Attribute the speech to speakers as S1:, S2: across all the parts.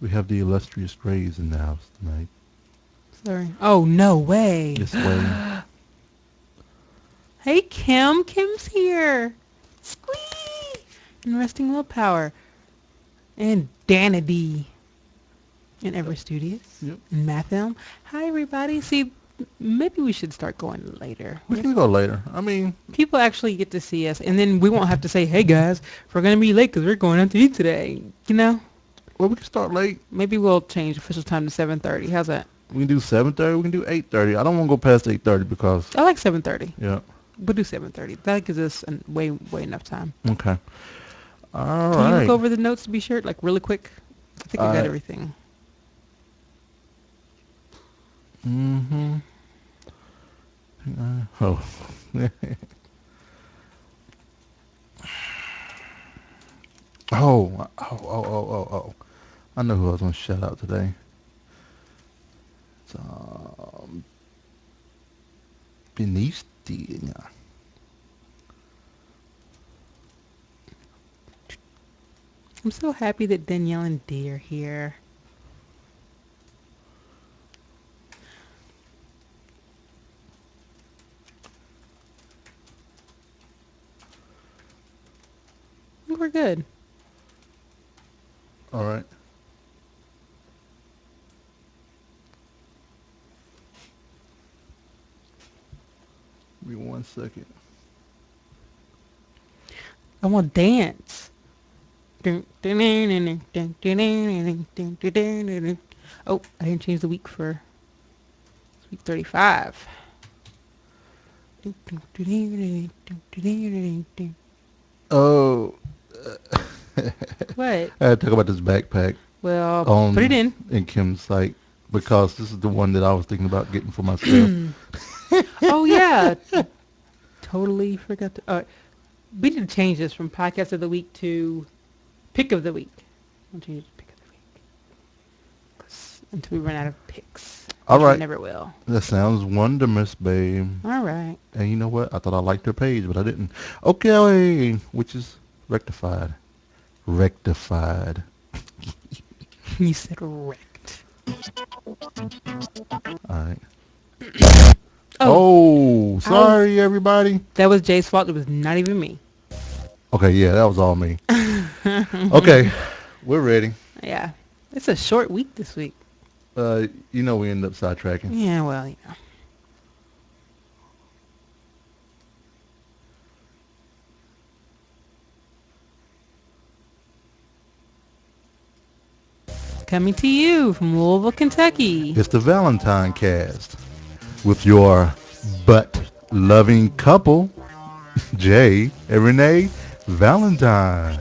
S1: We have the illustrious Grays in the house tonight.
S2: Sorry. Oh, no way.
S1: This way.
S2: Hey, Kim. Kim's here. Squee! And Resting Willpower. And Danity. And Ever Studious.
S1: Yep.
S2: And Mathilm. Hi, everybody. See, maybe we should start going later.
S1: We can go later. I mean,
S2: People actually get to see us, and then we won't have to say, hey, guys, we're going to be late because we're going out to eat today. You know?
S1: well, we can start late.
S2: Maybe we'll change official time to 7:30. How's that?
S1: We can do 7:30. We can do 8:30. I don't want to go past 8:30 because,
S2: I like 7:30.
S1: yeah.
S2: We'll do 7:30. That gives us way enough time.
S1: Okay. All
S2: Can you
S1: right.
S2: look over the notes to be sure, like really quick? I think I got everything.
S1: Mm-hmm. Oh. Oh. I know who I was going to shout out today. It's, Feisty.
S2: I'm so happy that Danielle and Dee are here. I think we're good.
S1: All right. Give me 1 second.
S2: I want to dance. Oh, I didn't change the week for week 35.
S1: Oh.
S2: What?
S1: I had to talk about this backpack
S2: Well,
S1: on
S2: put it in.
S1: Kim's site because this is the one that I was thinking about getting for myself.
S2: Oh, yeah. Totally forgot to... we need to change this from podcast of the week to pick of the week. I'll change it to pick of the week. 'Cause until we run out of picks.
S1: All
S2: Which we
S1: right.
S2: never will.
S1: That sounds wonderful, babe.
S2: All right.
S1: And you know what? I thought I liked her page, but I didn't. Okay, which is rectified. Rectified.
S2: You said wrecked.
S1: All right. Oh, sorry, everybody.
S2: That was Jay's fault. It was not even me.
S1: Okay, yeah, that was all me. Okay, we're ready.
S2: Yeah. It's a short week this week.
S1: You know we end up sidetracking.
S2: Yeah, well, you know. Coming to you from Louisville, Kentucky.
S1: It's the ValentineCast with your butt-loving couple, Jay and Renee Valentine.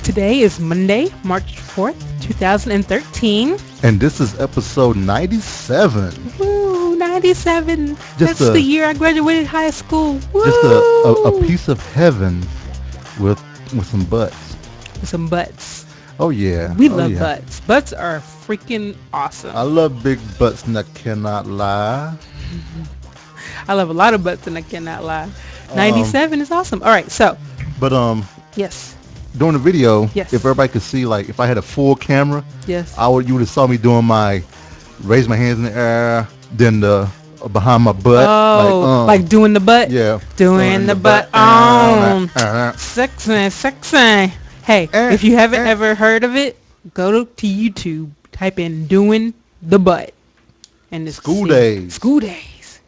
S2: Today is Monday, March 4th, 2013.
S1: And this is episode 97.
S2: Woo, 97.
S1: Just
S2: That's the year I graduated high school. Woo!
S1: Just a piece of heaven with some butts.
S2: With some butts.
S1: Oh yeah.
S2: We love butts. Butts are freaking awesome.
S1: I love big butts and I cannot lie.
S2: I love a lot of butts and I cannot lie. 97 is awesome. All right, so.
S1: But
S2: Yes.
S1: during the video,
S2: Yes.
S1: if everybody could see, like if I had a full camera,
S2: Yes.
S1: you would have saw me doing raise my hands in the air, then the behind my butt.
S2: Oh, like doing the butt?
S1: Yeah.
S2: Doing the butt on. Sexy. Hey, if you haven't ever heard of it, go to YouTube, type in doing the butt. And it's
S1: School days.
S2: School days.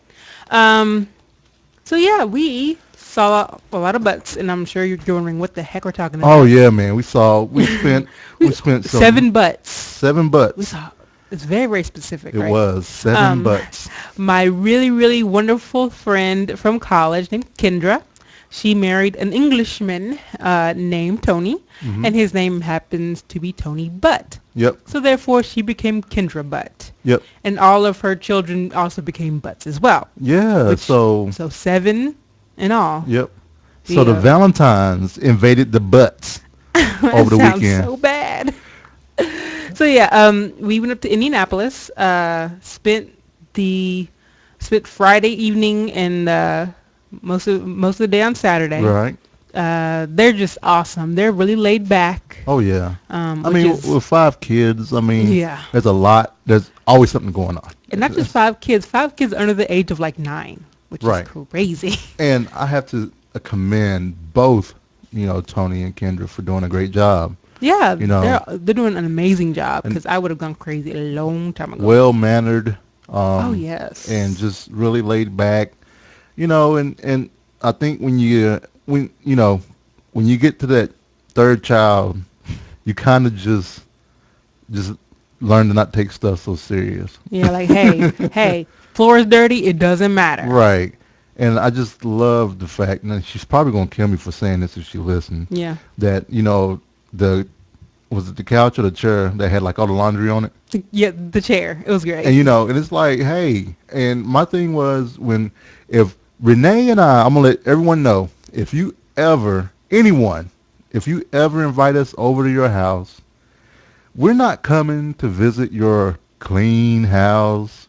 S2: So yeah, we saw a lot of butts, and I'm sure you're wondering what the heck we're talking about.
S1: Oh yeah, man. We spent some
S2: 7 butts.
S1: 7 butts.
S2: We saw. It's very, very specific,
S1: It
S2: right?
S1: was 7 butts.
S2: My really, really wonderful friend from college named Kendra, she married an Englishman named Tony, and his name happens to be Tony Butt.
S1: Yep.
S2: So therefore, she became Kendra Butt.
S1: Yep.
S2: And all of her children also became Butts as well.
S1: Yeah.
S2: Which,
S1: So.
S2: so 7 in all.
S1: Yep. So the
S2: Yeah.
S1: Valentines invaded the Butts
S2: That
S1: over the
S2: sounds
S1: weekend.
S2: so bad. So yeah, we went up to Indianapolis. Spent Friday evening and most of the day on Saturday.
S1: Right.
S2: They're just awesome. They're really laid back.
S1: Oh yeah. I
S2: Which
S1: mean,
S2: is
S1: with 5 kids, I mean,
S2: yeah,
S1: there's a lot. There's always something going on.
S2: and not just 5 kids. 5 kids under the age of like 9, which
S1: Right.
S2: is crazy.
S1: And I have to commend both, Tony and Kendra for doing a great job.
S2: Yeah,
S1: You know,
S2: they're doing an amazing job
S1: and
S2: because I would have gone crazy a long time ago.
S1: well mannered,
S2: Oh yes.
S1: and just really laid back. And I think when you get to that third child, you kind of just learn to not take stuff so serious.
S2: Yeah, like hey, floor is dirty. It doesn't matter.
S1: Right. And I just love the fact, and she's probably going to kill me for saying this if she listens,
S2: Yeah.
S1: that, was it the couch or the chair that had like all the laundry on it?
S2: Yeah, the chair. It was great.
S1: And, and it's like, hey, and my thing was if Renee and I'm going to let everyone know, if you ever invite us over to your house, we're not coming to visit your clean house.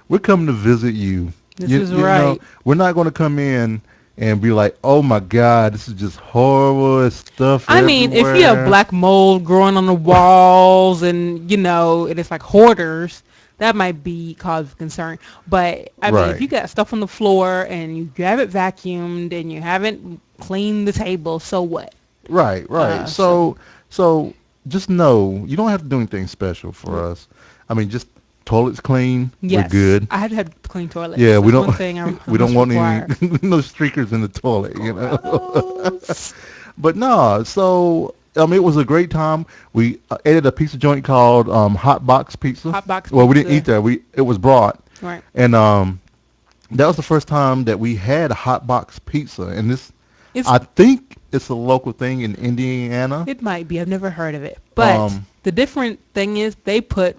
S1: We're coming to visit you.
S2: This is right.
S1: We're not going to come in and be like, oh my God, this is just horrible. There's stuff
S2: I mean, if you have
S1: everywhere."
S2: black mold growing on the walls and, and it's like hoarders, that might be cause of concern. But, I mean, if
S1: Right.
S2: you got stuff on the floor and you haven't vacuumed and you haven't cleaned the table, so what?
S1: Right. So just know you don't have to do anything special for us. I mean, just toilets clean.
S2: Yes.
S1: We're good.
S2: I had to have clean toilets.
S1: Yeah, we
S2: That's
S1: don't.
S2: one thing I
S1: We don't
S2: must
S1: want
S2: require.
S1: any no streakers in the toilet.
S2: Gross.
S1: But no. So it was a great time. We ate at a pizza joint called Hot Box Pizza.
S2: Hot Box
S1: Well, we didn't
S2: Pizza.
S1: eat there. It was brought,
S2: Right.
S1: and that was the first time that we had a hot box pizza. And I think it's a local thing in Indiana.
S2: It might be. I've never heard of it. But the different thing is they put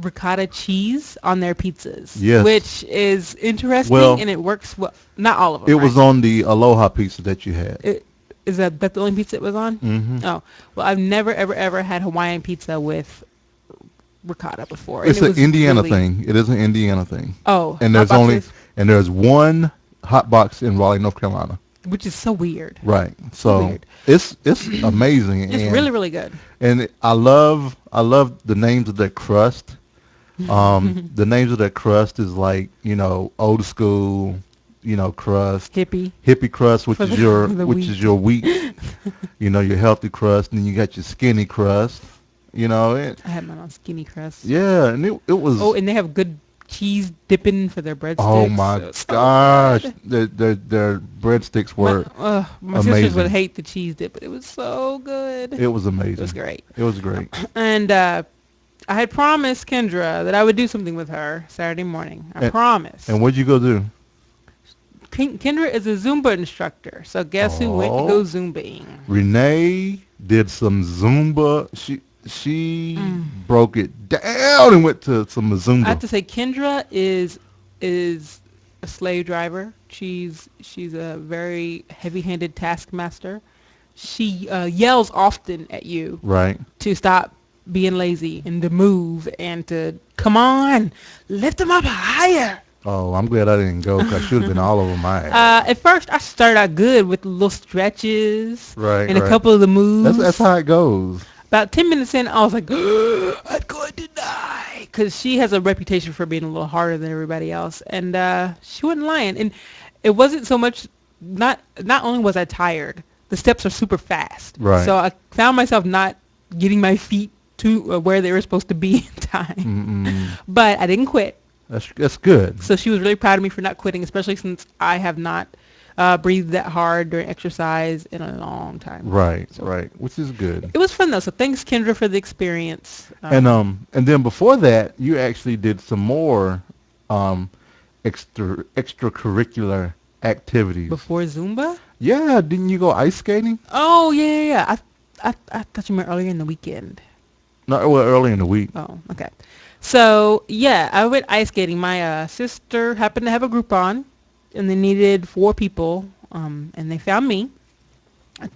S2: ricotta cheese on their pizzas.
S1: Yes.
S2: Which is interesting,
S1: Well,
S2: and it works well. Not all of them.
S1: It was on the Aloha pizza that you had.
S2: Is that the only pizza it was on?
S1: Mm-hmm.
S2: Oh. Well, I've never, ever had Hawaiian pizza with ricotta before.
S1: It's
S2: and it
S1: an
S2: was
S1: Indiana
S2: really-
S1: thing. It is an Indiana thing.
S2: Oh.
S1: And
S2: hot boxes,
S1: there's one hot box in Raleigh, North Carolina.
S2: which is so weird.
S1: Right. So
S2: weird.
S1: it's amazing.
S2: It's really, really good.
S1: And I love the names of their crust. The names of their crust is like, old school, crust. Hippie crust, which
S2: For
S1: is
S2: the-
S1: your
S2: for the
S1: which
S2: wheat.
S1: is your wheat. Your healthy crust, and then you got your skinny crust.
S2: I had mine on skinny crust.
S1: Yeah, and it was.
S2: Oh, and they have good cheese dipping for their breadsticks.
S1: Oh my
S2: So
S1: gosh,
S2: good.
S1: their breadsticks were
S2: My sisters would
S1: amazing.
S2: hate the cheese dip, but it was so good.
S1: It was amazing.
S2: It was great.
S1: It was great.
S2: And I had promised Kendra that I would do something with her Saturday morning. I promised.
S1: And what'd you go do?
S2: Kendra is a Zumba instructor, so guess who went to
S1: Oh.
S2: go Zumbaing?
S1: Renee did some Zumba. She broke it down and went to some Zumba.
S2: I have to say, Kendra is a slave driver. She's a very heavy-handed taskmaster. She yells often at you
S1: Right.
S2: to stop being lazy and to move and to come on, lift them up higher.
S1: Oh, I'm glad I didn't go because I should have been all over my ass.
S2: At first, I started out good with little stretches
S1: Right,
S2: and a
S1: right.
S2: couple of the moves.
S1: That's how it goes.
S2: About 10 minutes in, I was like, I'm going to die. Because she has a reputation for being a little harder than everybody else. And she wasn't lying. And it wasn't so much, not only was I tired, the steps are super fast.
S1: Right.
S2: So I found myself not getting my feet to where they were supposed to be in time.
S1: Mm-mm.
S2: But I didn't quit.
S1: That's good.
S2: So she was really proud of me for not quitting, especially since I have not breathed that hard during exercise in a long time.
S1: Right,
S2: So
S1: right, which is good.
S2: it was fun though. So thanks, Kendra, for the experience.
S1: And then before that, you actually did some more extracurricular activities.
S2: Before Zumba?
S1: Yeah, didn't you go ice skating?
S2: Oh yeah. I thought you meant earlier in the weekend.
S1: No, well, early in the week.
S2: Oh, okay. So yeah, I went ice skating. My sister happened to have a Groupon, and they needed 4 people. And they found me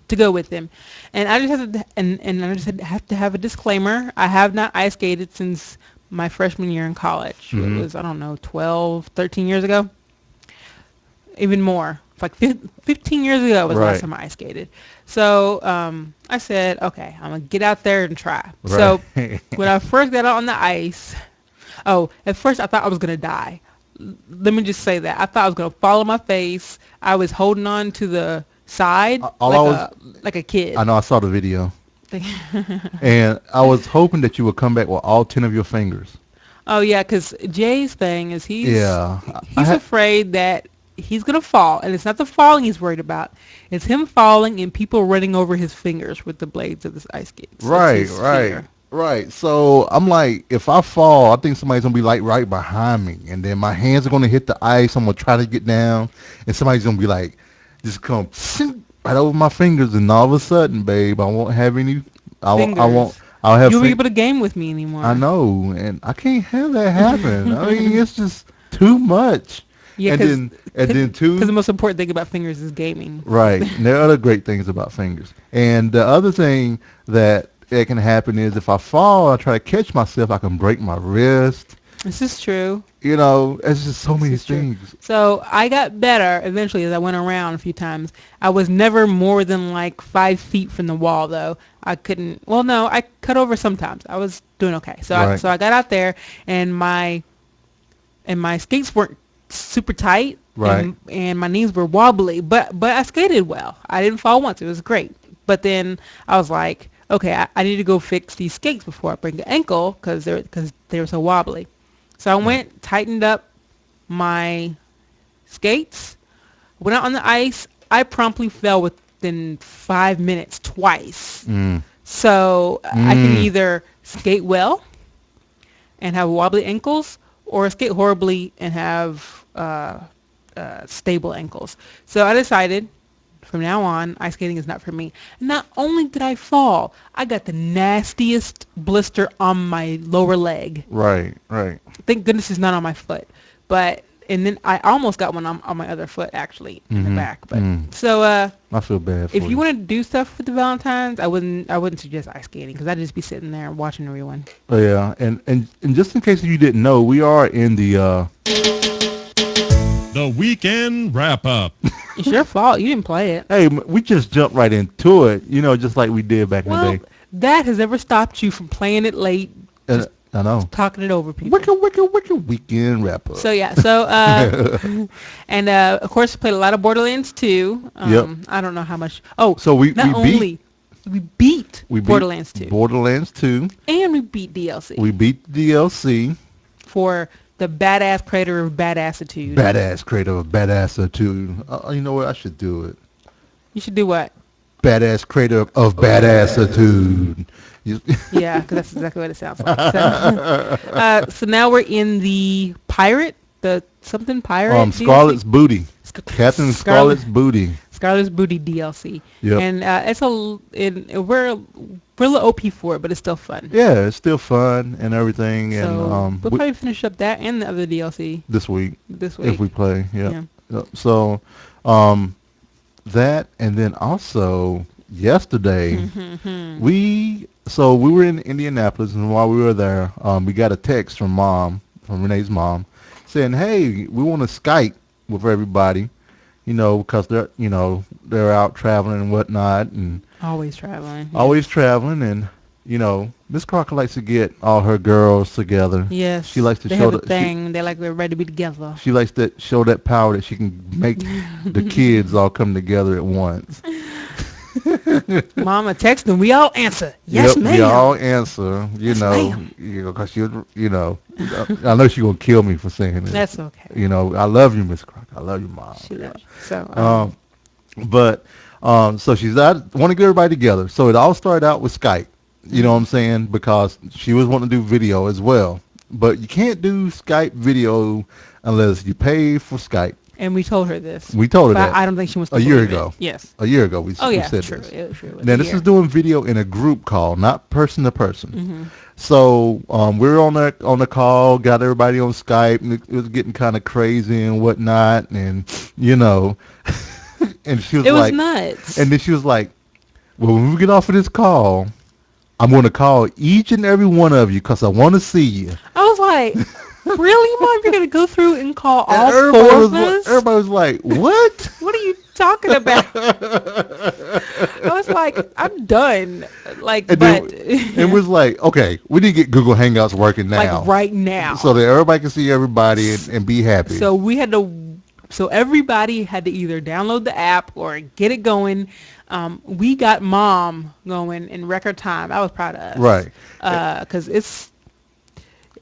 S2: to go with them. And I just have to, and I just have to have a disclaimer. I have not ice skated since my freshman year in college. It
S1: Mm-hmm.
S2: was, I don't know, 12, 13 years ago. Even more. It's like 15 years ago was the last
S1: Right.
S2: time I ice skated. So I said, okay, I'm going to get out there and try.
S1: Right.
S2: So when I first got out on the ice, at first I thought I was going to die. Let me just say that. I thought I was going to fall on my face. I was holding on to the side
S1: All I was,
S2: like a
S1: I
S2: kid.
S1: know I saw the video, and I was hoping that you would come back with all 10 of your fingers.
S2: Oh yeah, because Jay's thing is
S1: Yeah, I
S2: he's
S1: had
S2: afraid that he's gonna fall, and it's not the falling he's worried about. It's him falling and people running over his fingers with the blades of the ice skates. That's
S1: right,
S2: his
S1: right,
S2: fear.
S1: right. So I'm like, if I fall, I think somebody's gonna be like right behind me, and then my hands are gonna hit the ice. I'm gonna try to get down, and somebody's gonna be like, just come right over my fingers, and all of a sudden, babe, I won't have any. I won't.
S2: Fingers.
S1: I'll have.
S2: You'll be able to game with me
S1: I
S2: anymore.
S1: know, and I can't have that happen. I mean, it's just too much.
S2: Yeah,
S1: And
S2: because
S1: then
S2: the
S1: two,
S2: most important thing about fingers is gaming.
S1: right. And there are other great things about fingers. And the other thing that can happen is if I fall, I try to catch myself, I can break my wrist.
S2: This is true.
S1: You know, it's just so
S2: This
S1: many
S2: is true.
S1: things.
S2: So I got better eventually as I went around a few times. I was never more than like 5 feet from the wall though. I couldn't. Well, no, I cut over sometimes. I was doing okay.
S1: Right,
S2: So I got out there and my skates weren't super tight
S1: right.
S2: and my knees were wobbly, but I skated well. I didn't fall once. It was great. But then I was like, okay, I need to go fix these skates before I break the ankle because they were so wobbly. So I
S1: Right.
S2: went, tightened up my skates, went out on the ice. I promptly fell within 5 minutes twice.
S1: Mm.
S2: So I can
S1: Mm.
S2: either skate well and have wobbly ankles, or skate horribly and have stable ankles. So I decided from now on, ice skating is not for me. Not only did I fall, I got the nastiest blister on my lower leg.
S1: Right, right.
S2: Thank goodness it's not on my foot. But and then I almost got one on my other foot actually in the
S1: Mm-hmm.
S2: back. But
S1: Mm.
S2: so
S1: I feel bad for
S2: if you
S1: you.
S2: want to do stuff with the Valentines, I wouldn't suggest ice skating because I'd just be sitting there watching everyone.
S1: Oh, yeah, and just in case you didn't know, we are in
S3: The weekend wrap up.
S2: It's your fault. You didn't play it.
S1: hey, we just jumped right into it, you know, just like we did back in
S2: Well,
S1: the day.
S2: that has never stopped you from playing it late,
S1: And I know.
S2: talking it over people.
S1: Wicked weekend wrap up.
S2: So yeah, and of course we played a lot of Borderlands 2.
S1: Yep.
S2: I don't know how much. Oh,
S1: So we
S2: not
S1: beat
S2: only we beat
S1: we beat
S2: Borderlands 2,
S1: Borderlands 2.
S2: and we beat DLC
S1: We beat the DLC.
S2: for the badass creator of Badassitude.
S1: Badass creator of Badassitude. You know what? I should do it.
S2: You should do what?
S1: Badass creator of Badassitude. You-
S2: Yeah, because that's exactly what it sounds like. So now we're in the pirate, the something pirate. DLC?
S1: Scarlet's Booty. Captain
S2: Scarlet-
S1: Scarlet's Booty.
S2: Scarlet's Booty DLC.
S1: Yep.
S2: And we're a little OP for it, but it's still fun.
S1: Yeah, it's still fun and everything.
S2: So
S1: And
S2: we'll probably finish up that and the other DLC
S1: this week
S2: this week.
S1: if we play. Yeah.
S2: Yeah.
S1: So that, and then also yesterday we were in Indianapolis, and while we were there, we got a text from Renee's mom, saying, "Hey, we want to Skype with everybody, you know, because they're out traveling and whatnot, and
S2: Always traveling.
S1: always traveling, and you know, Miss Crocker likes to get all her girls together.
S2: Yes.
S1: She likes to
S2: they
S1: show
S2: have a
S1: the-
S2: thing. They like they're ready to be together.
S1: She likes to show that power that she can make the kids all come together at once."
S2: Mama text and we all answer. Yes,
S1: Yep,
S2: ma'am.
S1: we all answer,
S2: ma'am.
S1: because I know she's gonna kill me for saying this.
S2: That's okay.
S1: You know, I love you, Miss Crocker. I love you, Mom.
S2: She loves you. So
S1: So she's want to get everybody together. So it all started out with Skype. You know what I'm saying? Because she was wanting to do video as well, but you can't do Skype video unless you pay for Skype.
S2: And we told her this.
S1: We told her
S2: but
S1: that.
S2: I don't think she wants to
S1: A year
S2: believe
S1: ago.
S2: it. Yes.
S1: A year ago we
S2: Oh, yeah,
S1: said
S2: true.
S1: this.
S2: It was true. It was
S1: Now
S2: a
S1: this
S2: year.
S1: is doing video in a group call, not person to person.
S2: Mm-hmm.
S1: So we're on the call, got everybody on Skype, and it was getting kind of crazy and whatnot, and you know, and she was
S2: It was
S1: like,
S2: nuts.
S1: and then she was like, well, when we get off of this call, I'm going to call each and every one of you because I want to see you.
S2: I was like, really, Mom? You're going to go through and call
S1: And
S2: all
S1: everybody
S2: four
S1: was
S2: of us?
S1: everybody was like, what?
S2: What are you talking about? I was like, I'm done. Like,
S1: And
S2: but
S1: then it was like, okay, we need to get Google Hangouts working now.
S2: like right now.
S1: So that everybody can see everybody and be happy.
S2: So we had to. So everybody had to either download the app or get it going. We got Mom going in record time. I was proud of us.
S1: Right.
S2: Because it's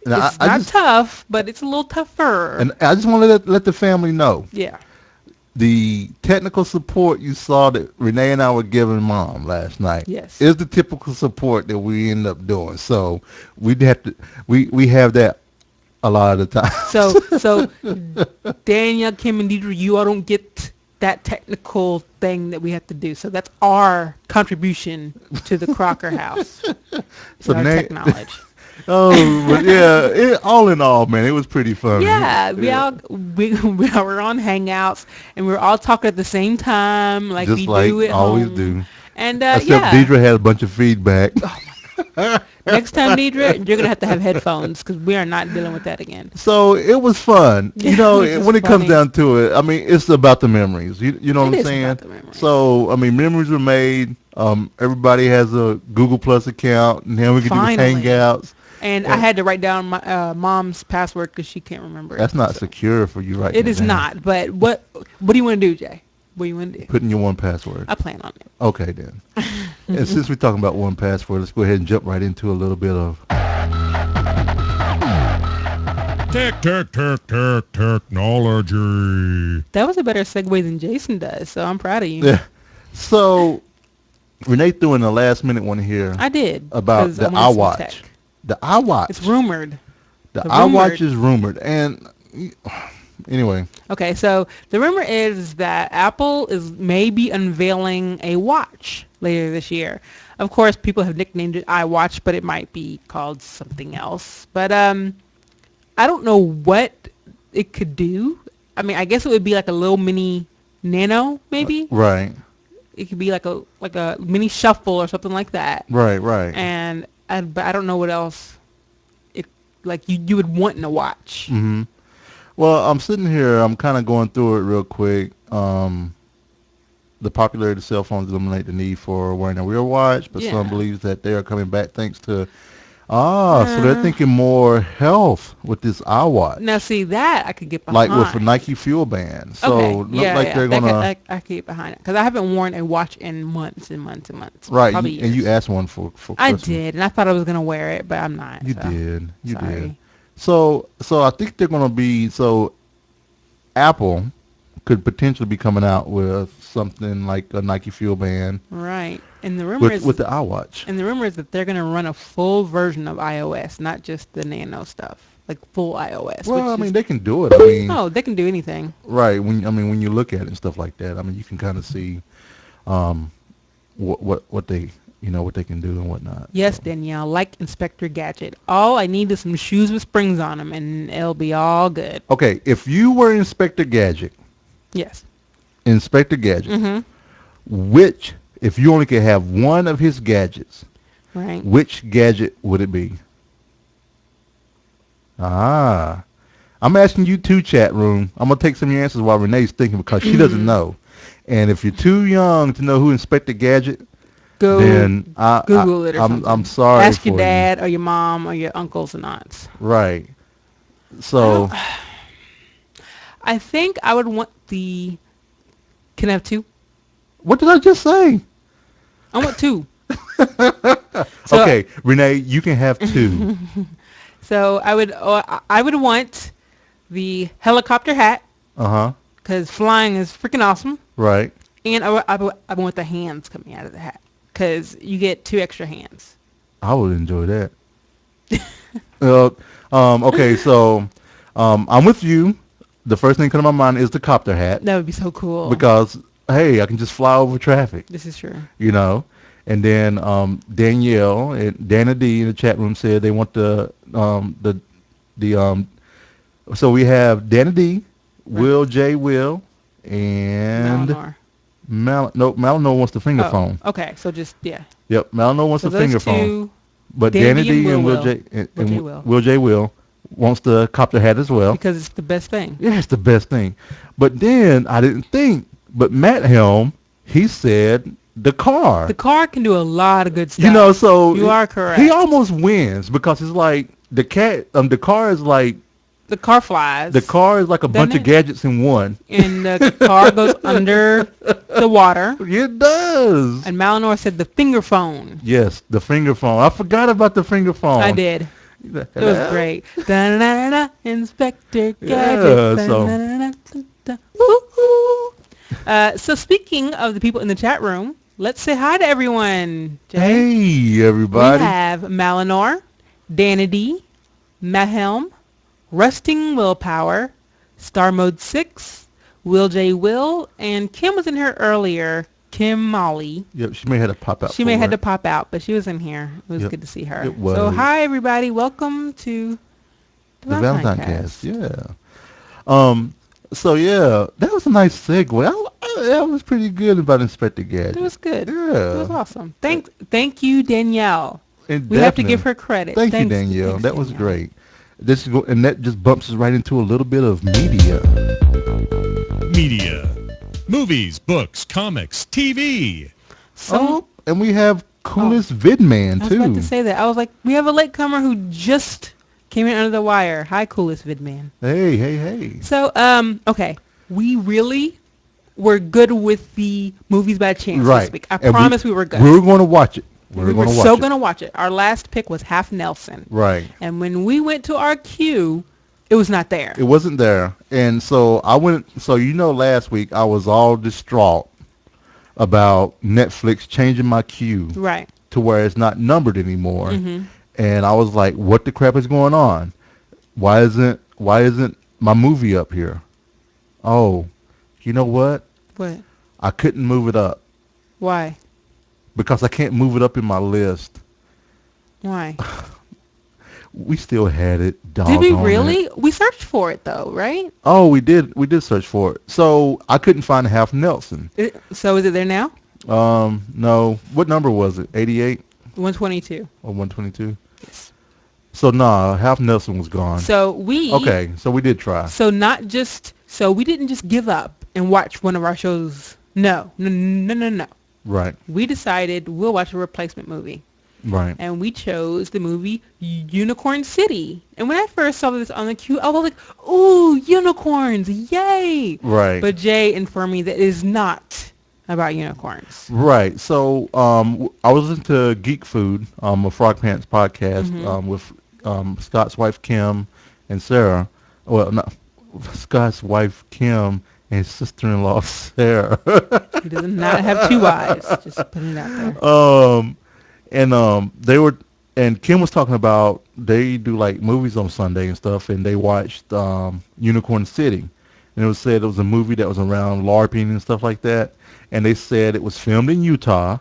S1: Now,
S2: it's not tough, but it's a little tougher.
S1: And I just want to let the family know.
S2: Yeah.
S1: The technical support you saw that Renee and I were giving Mom last night
S2: Yes.
S1: is the typical support that we end up doing. So we have that a lot of the time.
S2: So Daniel, Kim, and Deidre, you all don't get that technical thing that we have to do. So that's our contribution to the Crocker house.
S1: So
S2: our technology.
S1: But yeah, all in all, man, it was pretty fun.
S2: Yeah, we were on Hangouts and we were all talking at the same time, like
S1: just
S2: we
S1: like
S2: do at
S1: always
S2: home.
S1: do.
S2: And
S1: Except Deidre had a bunch of feedback.
S2: Next time, Deidre, you're gonna have to have headphones because we are not dealing with that again.
S1: So it was fun. You know,
S2: It was
S1: when it
S2: funny.
S1: comes down to it, I mean, it's about the memories. You know what
S2: It
S1: I'm
S2: is
S1: saying?
S2: about the memories.
S1: So, I mean, memories were made. Everybody has a Google Plus account, and then we can
S2: Finally.
S1: do Hangouts.
S2: And I had to write down my Mom's password because she can't remember it.
S1: That's not
S2: So.
S1: secure for you right
S2: It
S1: now.
S2: is not. But what do you want to do, Jay? What do you want to do?
S1: Put in your one password.
S2: I plan on it.
S1: Okay, then. And since we're talking about one password, let's go ahead and jump right into a little bit of...
S3: Technology.
S2: That was a better segue than Jason does, so I'm proud of you.
S1: Yeah. So, Renee threw in the last minute one here.
S2: I did.
S1: About
S2: 'cause
S1: the
S2: I wanted some
S1: iWatch.
S2: tech.
S1: The iWatch.
S2: It's rumored.
S1: The
S2: The
S1: iWatch
S2: rumored.
S1: is rumored. And anyway,
S2: Okay, so the rumor is that Apple is maybe unveiling a watch later this year. Of course, people have nicknamed it iWatch, but it might be called something else. But I don't know what it could do. I mean, I guess it would be like a little mini Nano, maybe.
S1: right.
S2: It could be like a mini shuffle or something like that.
S1: Right.
S2: And but I don't know what else it like you would want in a watch.
S1: Mm-hmm. Well, I'm sitting here. I'm kind of going through it real quick. The popularity of cell phones eliminate the need for wearing a real watch, but some
S2: Yeah.
S1: believes that they are coming back thanks to so they're thinking more health with this iWatch,
S2: Now, see that I could get
S1: like
S2: behind.
S1: with the Nike Fuel Band. So
S2: Okay.
S1: look
S2: Yeah,
S1: like
S2: yeah.
S1: they're
S2: That
S1: gonna
S2: I could get behind it because I haven't worn a watch in months and months and months.
S1: right.
S2: Probably
S1: And you
S2: years.
S1: asked one for
S2: I
S1: Christmas.
S2: did, and I thought I was gonna wear it, but I'm not.
S1: You
S2: so.
S1: did. You did.
S2: Sorry.
S1: So I think they're gonna be Apple could potentially be coming out with something like a Nike Fuel Band
S2: Right. And the rumor is
S1: with the iWatch.
S2: and the rumor is that they're gonna run a full version of iOS, not just the Nano stuff, like full iOS.
S1: Well, I
S2: which
S1: mean,
S2: is,
S1: they can do it. I mean,
S2: they can do anything.
S1: right? When you look at it and stuff like that, I mean, you can kind of see what they what they can do and whatnot.
S2: Yes,
S1: So.
S2: Danielle, like Inspector Gadget. All I need is some shoes with springs on them, and it'll be all good.
S1: Okay, if you were Inspector Gadget,
S2: Yes.
S1: Mm-hmm. Which, if you only could have one of his gadgets,
S2: Right.
S1: which gadget would it be? I'm asking you too, chat room. I'm gonna take some of your answers while Renee's thinking because she doesn't know. And if you're too young to know who Inspector Gadget,
S2: Go
S1: then
S2: Google it or
S1: I'm
S2: something.
S1: I'm sorry.
S2: Ask your
S1: for
S2: dad or your mom or your uncles and aunts.
S1: You. Right. So
S2: I think I would want the. Can I have two?
S1: what did I just say?
S2: I want two. So-
S1: Okay, Renee, you can have two.
S2: So I would want the helicopter hat
S1: Uh-huh.
S2: because flying is freaking awesome,
S1: Right.
S2: and I want the hands coming out of the hat because you get 2 extra hands.
S1: I would enjoy that. Okay, so I'm with you. the first thing that comes to my mind is the copter hat
S2: That would be so cool.
S1: because hey, I can just fly over traffic,
S2: This is true.
S1: you know. And then Danielle and Dana D in the chat room said they want the so we have Dana D, Will J. Will, and
S2: Malinor.
S1: Malinor wants the finger
S2: Oh,
S1: phone.
S2: okay. So just, yeah.
S1: Yep, Malinor wants
S2: So
S1: the
S2: those
S1: finger phone.
S2: two,
S1: But
S2: Dana
S1: Dana
S2: D and
S1: D and
S2: Will
S1: Will J. And
S2: Will J. Will.
S1: Will J. Will wants the copter hat as well.
S2: because it's the best thing.
S1: Yeah, it's the best thing. But then I didn't think. But Matt Helm, he said the car.
S2: The car can do a lot of good stuff.
S1: You know, so
S2: You are correct.
S1: He almost wins because it's like the car is like
S2: The car flies.
S1: a bunch of
S2: it?
S1: gadgets in one.
S2: And the car goes under the water.
S1: It does.
S2: And Malinor said the finger phone.
S1: Yes, the finger phone. I forgot about the finger phone.
S2: I did. It was great. Da-da-da-da-da, Inspector Gadget.
S1: Yeah, so-
S2: Da-da-da-da-da-da. Woo-hoo. So speaking of the people in the chat room, let's say hi to everyone. Jay.
S1: Hey, everybody.
S2: We have Malinor, Danity, Mahelm, Rusting Willpower, Star Mode 6, Will J. Will, and Kim was in here earlier. Kim Molly.
S1: Yep, she may have to pop out.
S2: She may have had to pop out, but she was in here. It was
S1: Yep,
S2: good to see her.
S1: it was.
S2: So hi everybody. Welcome to
S1: The ValentineCast. Yeah. So yeah, that was a nice segue. That was pretty good about Inspector Gadget.
S2: It was good.
S1: Yeah.
S2: It was awesome. Thank you, Danielle.
S1: And
S2: We have to
S1: definitely-
S2: give her credit.
S1: Thank you,
S2: Thanks-
S1: Danielle.
S2: thanks,
S1: That was
S2: Danielle.
S1: great. And that just bumps us right into a little bit of media.
S3: Media. Movies, books, comics, TV.
S2: So
S1: And we have coolest Vidman
S2: I was
S1: too.
S2: about to say that. I was like, we have a latecomer who just came in under the wire. Hi, coolest Vidman.
S1: Hey.
S2: So, okay. We really were good with the movies by chance
S1: Right.
S2: this week. I
S1: And
S2: promise we were good.
S1: We were going to watch it.
S2: We were
S1: gonna
S2: so
S1: watch it.
S2: going to watch it. Our last pick was Half Nelson.
S1: Right.
S2: And when we went to our queue, it was not there.
S1: It wasn't there. And so last week I was all distraught about Netflix changing my queue
S2: Right.
S1: to where it's not numbered anymore.
S2: Mm-hmm.
S1: And I was like, what the crap is going on? Why isn't my movie up here? Oh, you know what?
S2: What?
S1: I couldn't move it up
S2: Why?
S1: because I can't move it up in my list.
S2: Why?
S1: We still had it.
S2: Did we
S1: doggone
S2: really?
S1: it.
S2: We searched for it though, right?
S1: Oh, we did. We did search for it. So I couldn't find Half Nelson.
S2: So is it there now?
S1: No. What number was it? 88
S2: 122.
S1: or 122?
S2: Yes.
S1: So Half Nelson was gone.
S2: So we.
S1: Okay, so we did try.
S2: So we didn't just give up and watch one of our shows. No.
S1: Right.
S2: We decided we'll watch a replacement movie.
S1: Right.
S2: And we chose the movie Unicorn City. And when I first saw this on the queue, I was like, ooh, unicorns, yay!
S1: Right.
S2: But Jay informed me that it is not about unicorns.
S1: Right. So I was into Geek Food, a Frogpants podcast
S2: Mm-hmm.
S1: with Scott's wife Kim and Sarah. Well, not Scott's wife Kim and his sister-in-law Sarah.
S2: He does not have two eyes. Just putting it out there.
S1: And Kim was talking about they do like movies on Sunday and stuff, and they watched Unicorn City, and it was said it was a movie that was around LARPing and stuff like that, and they said it was filmed in Utah,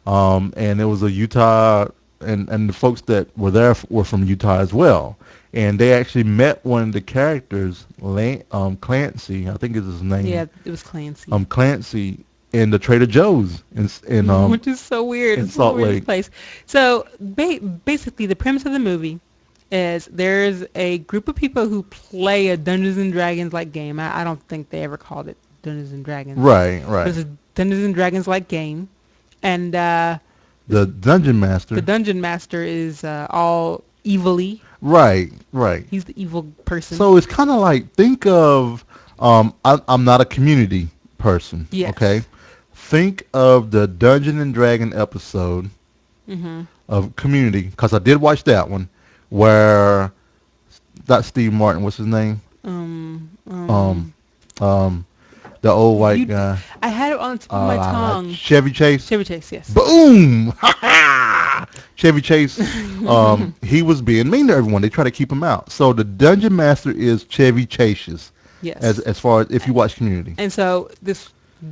S1: and it was a Utah, and the folks that were there were from Utah as well, and they actually met one of the characters, Clancy, I think is his name.
S2: Yeah, it was Clancy.
S1: Clancy in the Trader Joe's in
S2: which is so weird.
S1: in
S2: It's
S1: Salt
S2: the weirdest
S1: Lake.
S2: place. So basically, the premise of the movie is there's a group of people who play a Dungeons and Dragons like game. I don't think they ever called it Dungeons and Dragons.
S1: Right.
S2: But it's a Dungeons and Dragons like game, and
S1: The Dungeon Master.
S2: the dungeon master is all evilly.
S1: Right.
S2: He's the evil person.
S1: So it's kind of like, think of, I'm not a community person.
S2: Yes.
S1: Okay. Think of the Dungeon and Dragon episode
S2: Mm-hmm.
S1: of Community, because I did watch that one, where not Steve Martin, what's his name? The old white guy.
S2: I had it on the tip of my tongue.
S1: Chevy Chase.
S2: Chevy Chase, yes.
S1: Boom! Chevy Chase, he was being mean to everyone. They try to keep him out. So the Dungeon Master is Chevy Chase.
S2: Yes.
S1: as far as if you watch Community.
S2: And so this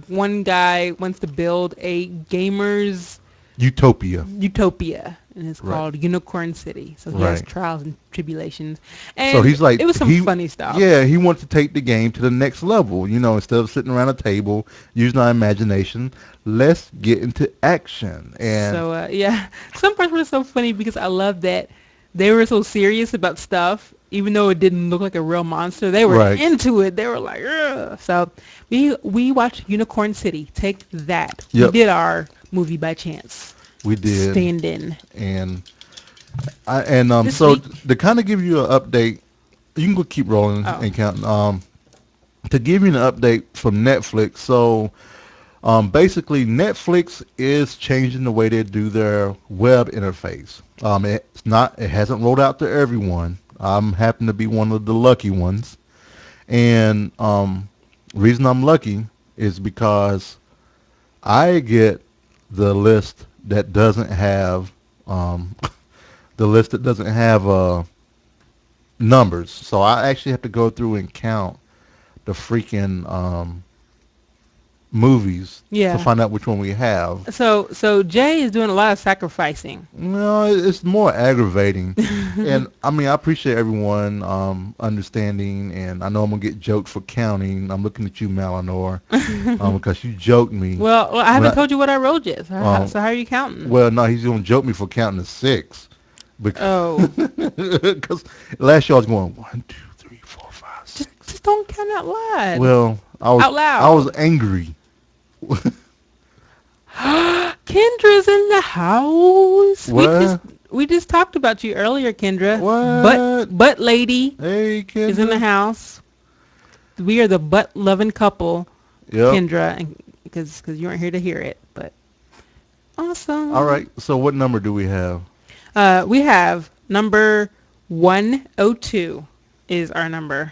S2: one guy wants to build a gamers
S1: Utopia.
S2: utopia, and it's
S1: Right.
S2: called Unicorn City. So he has
S1: Right.
S2: trials and tribulations,
S1: So
S2: and
S1: he's like
S2: it was some funny stuff.
S1: Yeah, he wants to take the game to the next level. You know, instead of sitting around a table using our imagination, let's get into action. And
S2: So yeah, some parts were so funny because I love that they were so serious about stuff, even though it didn't look like a real monster. They were
S1: Right.
S2: into it. They were like, ugh. So we watched Unicorn City. Take that.
S1: Yep.
S2: We did our movie by chance.
S1: we did.
S2: Stand in.
S1: And
S2: This
S1: so
S2: week-
S1: to kind of give you an update, you can go keep rolling
S2: Oh.
S1: and counting. To give you an update from Netflix, so basically Netflix is changing the way they do their web interface. It hasn't rolled out to everyone. I'm happen to be one of the lucky ones, and reason I'm lucky is because I get the list that doesn't have the list that doesn't have numbers. So I actually have to go through and count the freaking movies
S2: Yeah.
S1: to find out which one we have.
S2: So Jay is doing a lot of sacrificing.
S1: No, it's more aggravating. And I mean, I appreciate everyone understanding, and I know I'm gonna get joked for counting. I'm looking at you, Malinor, because you joked me.
S2: Well, I
S1: When
S2: haven't
S1: I-
S2: told you what I rolled yet. So,
S1: Oh.
S2: so how are you counting?
S1: Well, no, he's gonna joke me for counting to 6, because
S2: Oh,
S1: last year I was going 1, 2, 3, 4, 5, 6.
S2: just don't count out loud.
S1: Well,
S2: Out loud.
S1: I was angry.
S2: Kendra's in the house.
S1: What?
S2: We just talked about you earlier, Kendra.
S1: What?
S2: Butt lady
S1: Hey, Kendra.
S2: is in the house. We are the butt loving couple,
S1: Yep.
S2: Kendra, and because you weren't here to hear it, but awesome.
S1: All right. So what number do we have?
S2: We have number 102 is our number.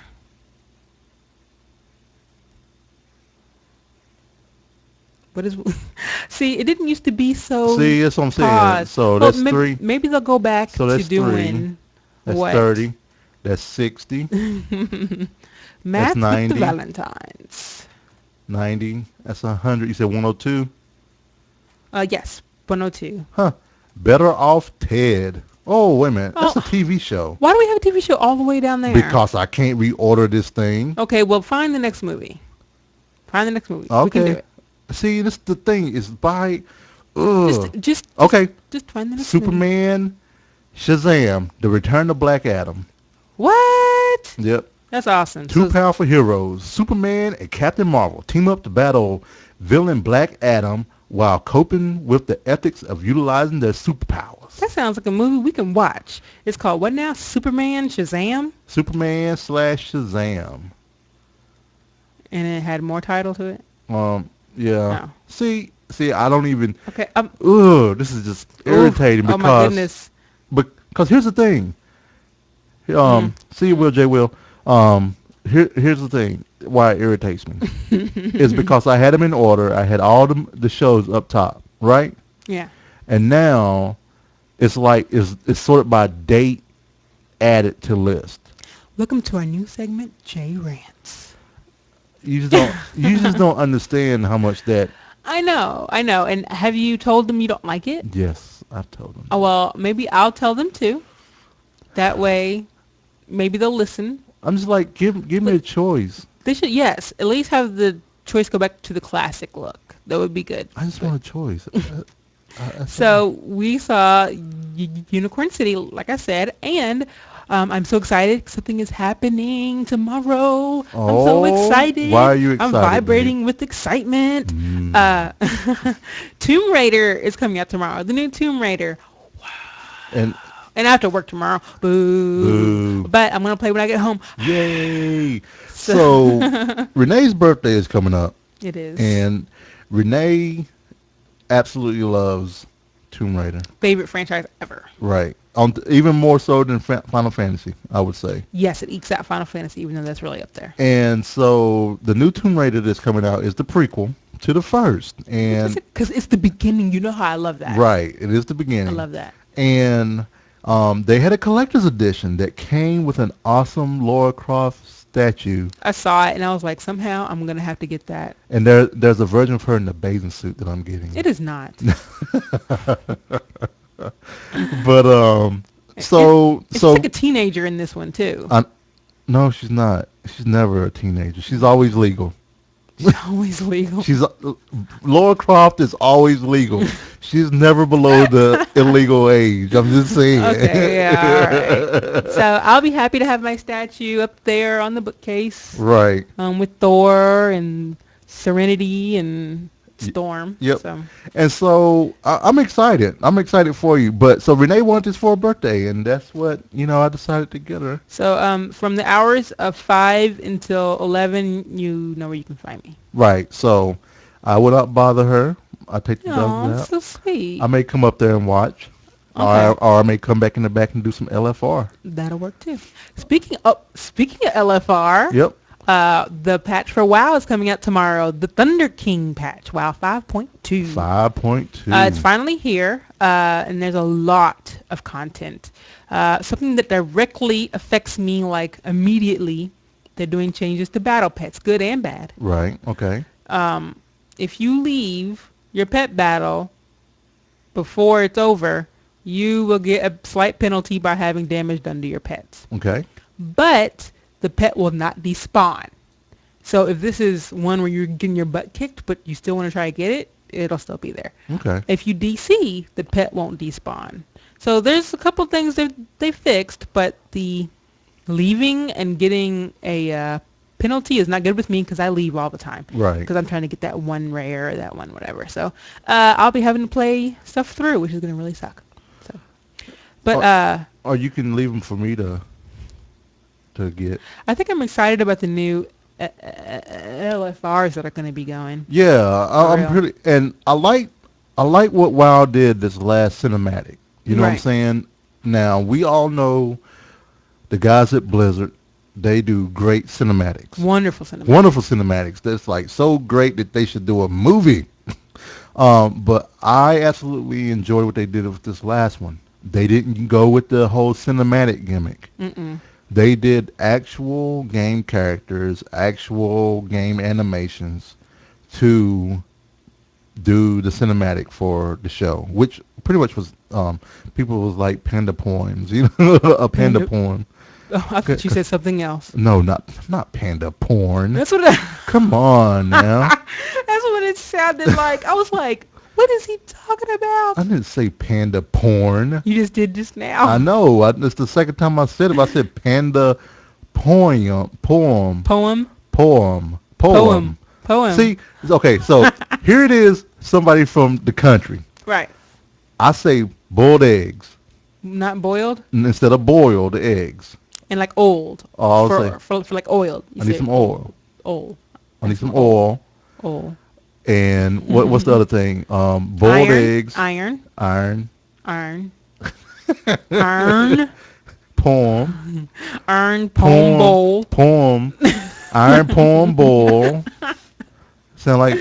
S2: What is? See, it didn't used to be so.
S1: See, that's what I'm saying.
S2: paused.
S1: So
S2: Well,
S1: that's
S2: maybe,
S1: 3.
S2: Maybe they'll go back
S1: So
S2: to
S1: that's
S2: doing
S1: That's
S2: what?
S1: 30. That's 60.
S2: Math with
S1: 90.
S2: the Valentines.
S1: 90. That's 100. You said 102?
S2: Yes, 102.
S1: Huh. Better Off Ted. Oh, wait a minute. That's
S2: Oh.
S1: a TV show.
S2: Why do we have a TV show all the way down there?
S1: Because I can't reorder this thing.
S2: Okay, well, find the next movie. Find the next movie. We can do
S1: Okay.
S2: it.
S1: See, this the thing is by... Ugh.
S2: Just
S1: Okay.
S2: Just find the next movie.
S1: Superman, Shazam, The Return of Black Adam.
S2: What?
S1: Yep.
S2: That's awesome.
S1: Two
S2: So-
S1: powerful heroes, Superman and Captain Marvel, team up to battle villain Black Adam while coping with the ethics of utilizing their superpowers.
S2: That sounds like a movie we can watch. It's called what now? Superman Shazam?
S1: Superman / Shazam.
S2: And it had more title to it?
S1: Yeah.
S2: Oh.
S1: See, I don't even.
S2: Okay.
S1: Ugh, this is just irritating
S2: Oh,
S1: because.
S2: my goodness.
S1: Because here's the thing. See, Will J. Will. Here's the thing. Why it irritates me is because I had them in order. I had all the shows up top, right?
S2: Yeah.
S1: And now it's like it's sorted by date added to list.
S2: Welcome to our new segment, Jay Rants.
S1: You just don't understand how much that.
S2: I know. And have you told them you don't like it?
S1: Yes, I've told them.
S2: Oh, well, maybe I'll tell them too. That way, maybe they'll listen.
S1: I'm just like give me a choice.
S2: They should, yes, at least have the choice go back to the classic look. That would be good.
S1: I just want a choice.
S2: So we saw Unicorn City, like I said, and I'm so excited. Something is happening tomorrow. I'm so
S1: Oh,
S2: excited.
S1: why are you excited,
S2: I'm vibrating with excitement. Tomb Raider is coming out tomorrow. The new Tomb Raider.
S1: And
S2: And I have to work tomorrow. Boo.
S1: Boo.
S2: But I'm going to play when I get home.
S1: yay! So Renee's birthday is coming up,
S2: It is.
S1: and Renee absolutely loves Tomb Raider.
S2: Favorite franchise ever.
S1: Right. Even more so than Final Fantasy, I would say.
S2: Yes, it ekes out Final Fantasy, even though that's really up there.
S1: And so the new Tomb Raider that's coming out is the prequel to the first. And
S2: Because it's the beginning. You know how I love that.
S1: right, it is the beginning.
S2: I love that.
S1: And They had a collector's edition that came with an awesome Laura Croft statue,
S2: I saw it and I was like, somehow I'm gonna have to get that.
S1: and there's a version of her in the bathing suit that I'm getting.
S2: It is not.
S1: But
S2: It's
S1: so
S2: like a teenager in this one too.
S1: no, she's not. She's never a teenager. She's always legal.
S2: She's always legal.
S1: She's Laura Croft is always legal. She's never below the illegal age. I'm just saying.
S2: Okay, yeah, all right. So I'll be happy to have my statue up there on the bookcase,
S1: Right.
S2: with Thor and Serenity and Storm.
S1: Yep.
S2: So.
S1: And so I'm excited. I'm excited for you. But so Renee wanted this for her birthday, and that's what I decided to get her.
S2: So from the hours of 5 until 11, you know where you can find me.
S1: Right. So I will not bother her. I take the
S2: Oh,
S1: dogs out.
S2: so sweet.
S1: I may come up there and watch,
S2: Okay.
S1: or I may come back in the back and do some LFR.
S2: That'll work too. Speaking of LFR,
S1: Yep.
S2: the patch for WoW is coming out tomorrow. The Thunder King patch, WoW 5.2.
S1: 5.2.
S2: It's finally here, and there's a lot of content. Something that directly affects me, like immediately. They're doing changes to battle pets, good and bad.
S1: Right. Okay.
S2: If you leave your pet battle before it's over, you will get a slight penalty by having damage done to your pets.
S1: Okay.
S2: But the pet will not despawn. So if this is one where you're getting your butt kicked, but you still want to try to get it, it'll still be there.
S1: Okay.
S2: If you DC, the pet won't despawn. So there's a couple things that they fixed, but the leaving and getting a penalty is not good with me because I leave all the time.
S1: Right.
S2: Because I'm trying to get that one rare or that one whatever. So I'll be having to play stuff through, which is going to really suck. So, but
S1: or you can leave them for me to get.
S2: I think I'm excited about the new LFRs that are going to be going.
S1: Yeah, I'm
S2: real.
S1: pretty, and I like what WoW did this last cinematic. You know what I'm
S2: Right.
S1: saying? Now we all know the guys at Blizzard. They do great cinematics.
S2: Wonderful cinema.
S1: Wonderful cinematics. That's like so great that they should do a movie. But I absolutely enjoyed what they did with this last one. They didn't go with the whole cinematic gimmick.
S2: Mm-mm.
S1: They did actual game characters, actual game animations to do the cinematic for the show, which pretty much was people was like panda poems, a panda
S2: Panda-
S1: poem.
S2: Oh, I thought you said something else.
S1: No, not panda porn.
S2: That's what
S1: Come on now.
S2: that's what it sounded like. I was like, what is he talking about?
S1: I didn't say panda porn.
S2: You just did just now.
S1: I know. It's the second time I said it. I said panda poem.
S2: Poem.
S1: See, okay, so here it is, somebody from the country.
S2: Right.
S1: I say boiled eggs
S2: Not boiled
S1: instead of boiled eggs.
S2: and like old.
S1: I'll
S2: for,
S1: say,
S2: for like oiled. You
S1: I need
S2: say
S1: some oil.
S2: Old.
S1: I need some oil.
S2: Old.
S1: And what's the other thing? Boiled
S2: Iron,
S1: eggs.
S2: Iron.
S1: Iron.
S2: Iron. Iron.
S1: Poem.
S2: Iron. Poem bowl.
S1: Poem. Iron poem bowl. Sound like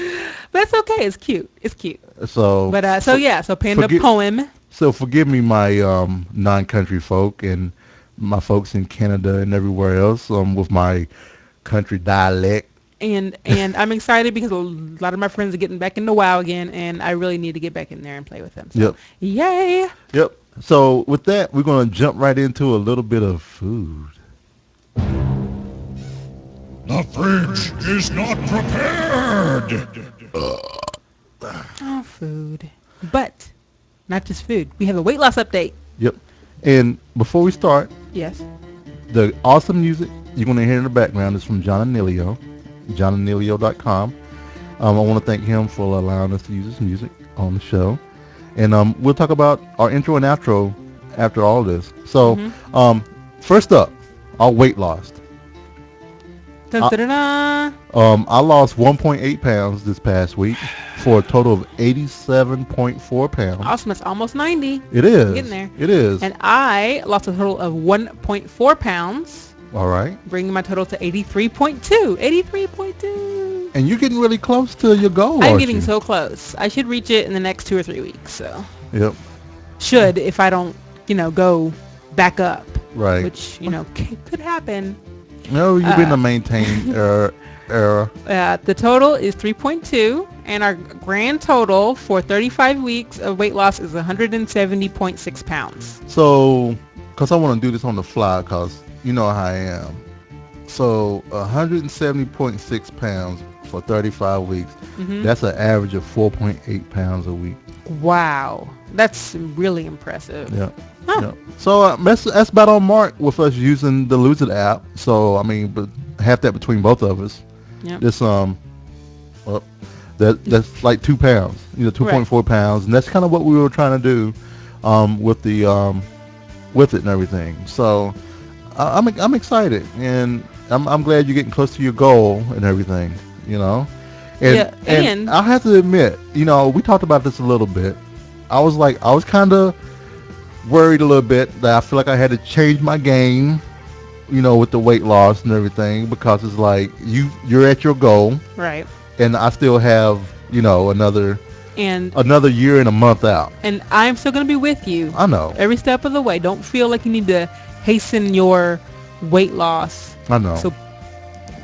S2: But it's okay. It's cute. It's cute.
S1: so.
S2: But so panda
S1: forget-
S2: poem.
S1: So forgive me, my non-country folk and my folks in Canada and everywhere else with my country dialect.
S2: And I'm excited because a lot of my friends are getting back into WoW again, and I really need to get back in there and play with them. So,
S1: Yep.
S2: Yay!
S1: Yep. So with that, we're going to jump right into a little bit of food.
S3: The fridge is not prepared.
S2: Oh, food. But not just food. We have a weight loss update.
S1: Yep. And before we start,
S2: Yes.
S1: the awesome music you're going to hear in the background is from John Anilio, johnanilio.com. I want to thank him for allowing us to use his music on the show. And we'll talk about our intro and outro after all this. So first up, our weight loss.
S2: Dun, dun, dun, dun.
S1: I lost 1.8 pounds this past week for a total of 87.4 pounds.
S2: Awesome. That's almost 90.
S1: It is.
S2: Getting there.
S1: It is.
S2: And I lost a total of 1.4 pounds,
S1: All right.
S2: bringing my total to 83.2. 83.2.
S1: And you're getting really close to your goal,
S2: I'm
S1: aren't
S2: getting
S1: you?
S2: so close. I should reach it in the next 2 or 3 weeks. So
S1: Yep.
S2: should if I don't go back up,
S1: Right.
S2: which could happen.
S1: No, you've been a maintained era.
S2: The total is 3.2, and our grand total for 35 weeks of weight loss is 170.6 pounds.
S1: So, because I want to do this on the fly, because you know how I am. So, 170.6 pounds for 35 weeks. That's an average of 4.8 pounds a week.
S2: Wow, that's really impressive.
S1: Yeah.
S2: Huh.
S1: Yeah. So that's about on mark with us using the Lose It app. So I mean, but half that between both of us.
S2: Yep.
S1: This well, that's like 2 pounds. 2.4 pounds, and that's kind of what we were trying to do with the with it and everything. So I'm excited, and I'm glad you're getting close to your goal and everything. And I have to admit, we talked about this a little bit. I was kind of worried a little bit that I feel like I had to change my game, with the weight loss and everything, because it's like you're at your goal,
S2: right?
S1: And I still have another year and a month out,
S2: and I'm still going to be with you.
S1: I know,
S2: every step of the way. Don't feel like you need to hasten your weight loss.
S1: I know.
S2: So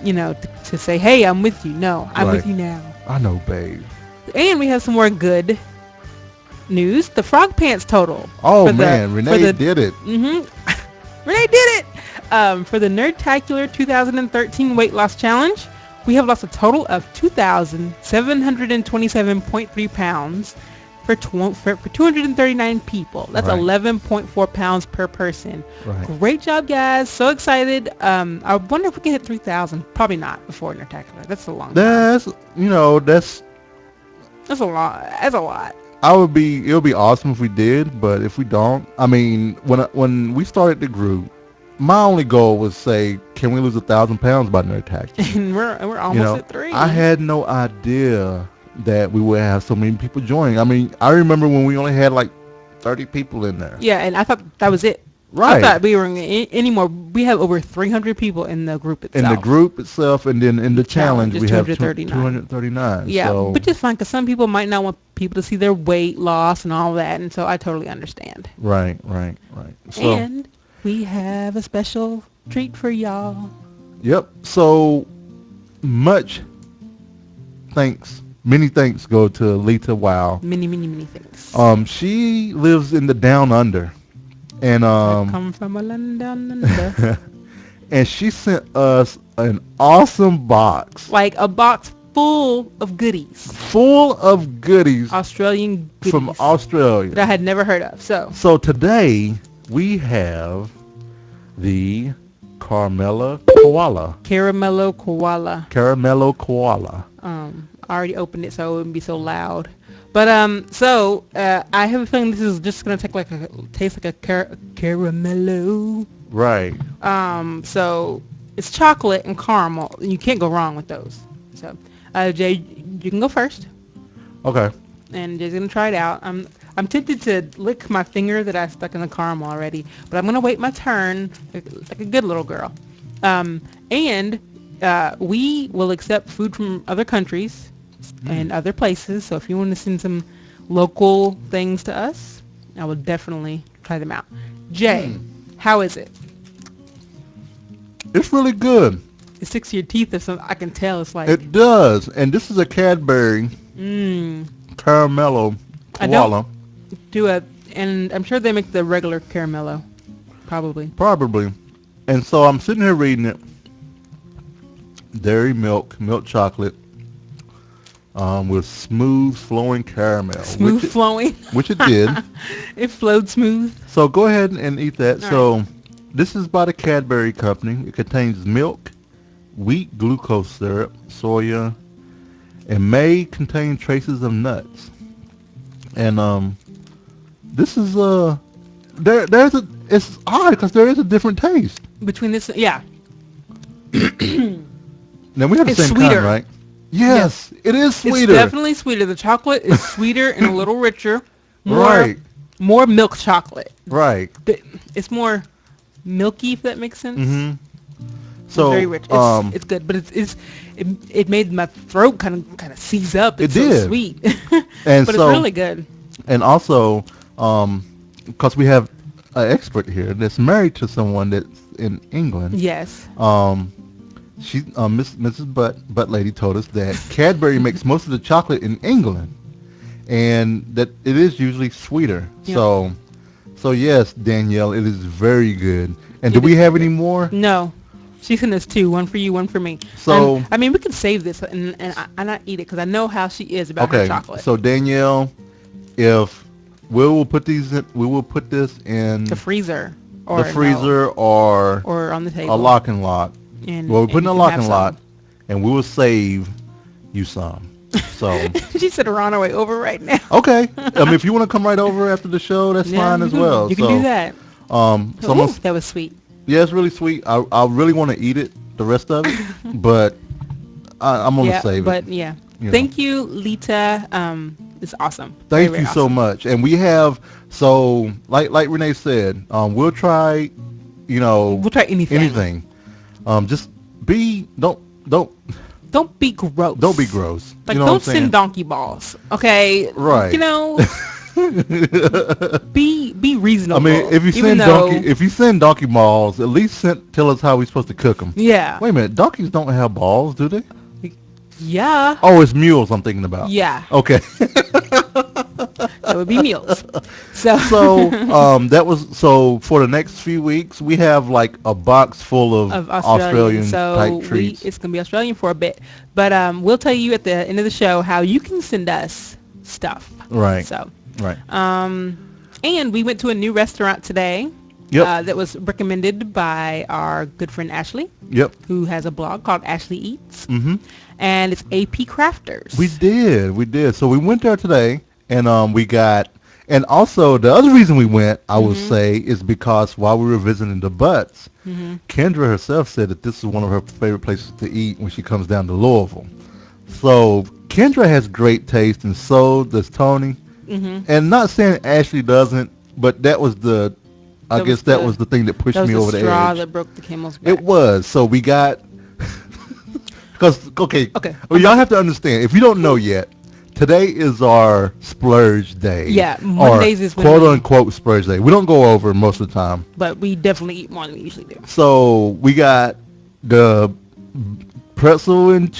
S2: to say, hey, I'm with you. No, I'm with you now.
S1: I know, babe.
S2: And we have some more good news. The Frogpants total.
S1: Oh man, Renee did it.
S2: Renee did it. For the Nerdtacular 2013 weight loss challenge, we have lost a total of 2,727.3 pounds for 239 people. That's right. 11.4 pounds per person. Right. Great job, guys. So excited. I wonder if we can hit 3,000. Probably not before Nerdtacular. That's a long time. That's a lot. That's a lot.
S1: It'll be awesome if we did, but if we don't, I mean, when we started the group, my only goal was say, can we lose 1,000 pounds by Nerdtacular?
S2: And we're almost at 3.
S1: I had no idea that we would have so many people joining. I mean, I remember when we only had like 30 people in there.
S2: Yeah, and I thought that was it. Right. I thought we were anymore. We have over 300 people in the group itself.
S1: In the group itself, and then in the challenge we have 239.
S2: Yeah,
S1: so.
S2: Which is fine, because some people might not want people to see their weight loss and all that, and so I totally understand.
S1: Right. So,
S2: and we have a special treat for y'all.
S1: Yep. So many thanks go to Leeta. Wow.
S2: Many thanks.
S1: She lives in the down under. And
S2: I come from a land down under.
S1: And she sent us an awesome box.
S2: Like a box full of goodies. Australian goodies.
S1: From Australia.
S2: That I had never heard of.
S1: So today we have the Caramello Koala.
S2: I already opened it, so it wouldn't be so loud. But I have a feeling this is just gonna taste like a caramello.
S1: Right.
S2: So it's chocolate and caramel. You can't go wrong with those. So, Jay, you can go first.
S1: Okay.
S2: And Jay's gonna try it out. I'm tempted to lick my finger that I stuck in the caramel already, but I'm gonna wait my turn like a good little girl. And we will accept food from other countries and other places. So if you want to send some local things to us, I will definitely try them out. Jay, how is it?
S1: It's really good.
S2: It sticks to your teeth or something. I can tell. It's like...
S1: It does. And this is a Cadbury Caramello Koala.
S2: And I'm sure they make the regular Caramello. Probably.
S1: And so I'm sitting here reading it. Dairy milk chocolate, with smooth flowing caramel.
S2: Flowing?
S1: Which it did.
S2: It flowed smooth.
S1: So go ahead and eat that. All right. This is by the Cadbury Company. It contains milk, wheat glucose syrup, soya, and may contain traces of nuts. And this is it's odd because there is a different taste
S2: between this. Yeah.
S1: Now we have the same kind, right? Yes, it is sweeter.
S2: It's definitely sweeter. The chocolate is sweeter and a little richer. More milk chocolate.
S1: Right.
S2: It's more milky, if that makes sense.
S1: Mm-hmm. So
S2: very rich. It's good, but it made my throat kind of seize up. It's so sweet.
S1: And
S2: but it's really good.
S1: And also, because we have an expert here that's married to someone that's in England.
S2: Yes.
S1: She, Mrs. Butt Lady told us that Cadbury makes most of the chocolate in England, and that it is usually sweeter.
S2: Yep.
S1: So yes, Danielle, it is very good. And do
S2: It
S1: we
S2: is
S1: have
S2: good.
S1: any more?
S2: No. She sent us two. One for you, one for me.
S1: So
S2: I mean, we can save this and not eat it because I know how she is about her
S1: okay,
S2: chocolate.
S1: so Danielle, if we will put these, we will put this in
S2: The freezer.
S1: the
S2: Or
S1: freezer
S2: no,
S1: or
S2: or on the table.
S1: a lock and lock.
S2: And,
S1: Well, we put in
S2: you
S1: a
S2: can
S1: lock
S2: have
S1: and
S2: some.
S1: lock, and we will save you some. So
S2: She said we're on our way over right now.
S1: okay, if you want to come right over after the show, that's fine as well.
S2: You can do that.
S1: So I'm
S2: Ooh,
S1: gonna,
S2: that was sweet.
S1: yeah, it's really sweet. I really want to eat it, the rest of it, but I'm gonna
S2: Yeah,
S1: save
S2: but
S1: it.
S2: yeah.
S1: you know.
S2: Thank you, Leeta. It's awesome.
S1: Thank
S2: Very,
S1: you
S2: very
S1: so
S2: awesome.
S1: much. And we have, so like Renee said, we'll try,
S2: We'll try anything.
S1: anything. Just don't
S2: Don't be gross.
S1: don't be gross.
S2: Like,
S1: you know
S2: don't
S1: what I'm saying?
S2: send donkey balls. Okay.
S1: Right.
S2: Be reasonable.
S1: I mean, if you
S2: even
S1: send
S2: though,
S1: donkey balls, at least tell us how we're supposed to cook them.
S2: Yeah.
S1: Wait a minute, donkeys don't have balls, do they?
S2: Yeah.
S1: Oh, it's mules I'm thinking about.
S2: Yeah.
S1: Okay.
S2: That would be meals. So.
S1: That was for the next few weeks we have like a box full of Australian
S2: so
S1: type treats.
S2: it's gonna be Australian for a bit, but we'll tell you at the end of the show how you can send us stuff.
S1: Right.
S2: So,
S1: Right.
S2: and we went to a new restaurant today.
S1: Yep.
S2: That was recommended by our good friend Ashley,
S1: Yep.
S2: who has a blog called Ashley Eats,
S1: Mhm.
S2: and it's AP Crafters.
S1: We did. So we went there today, and we got, and also the other reason we went, I would say, is because while we were visiting the Butts, Kendra herself said that this is one of her favorite places to eat when she comes down to Louisville. So Kendra has great taste, and so does Tony. And not saying Ashley doesn't, but that was the, I guess that was the thing that pushed
S2: That was
S1: me
S2: the
S1: over the
S2: straw
S1: edge.
S2: that broke the camel's back.
S1: It was. So we got, because, okay,
S2: Okay.
S1: well, y'all have to understand, if you don't know yet, today is our splurge day.
S2: Yeah,
S1: or
S2: Mondays is when
S1: quote
S2: we-
S1: unquote splurge day. We don't go over most of the time.
S2: But we definitely eat more than we usually do.
S1: So we got the pretzel and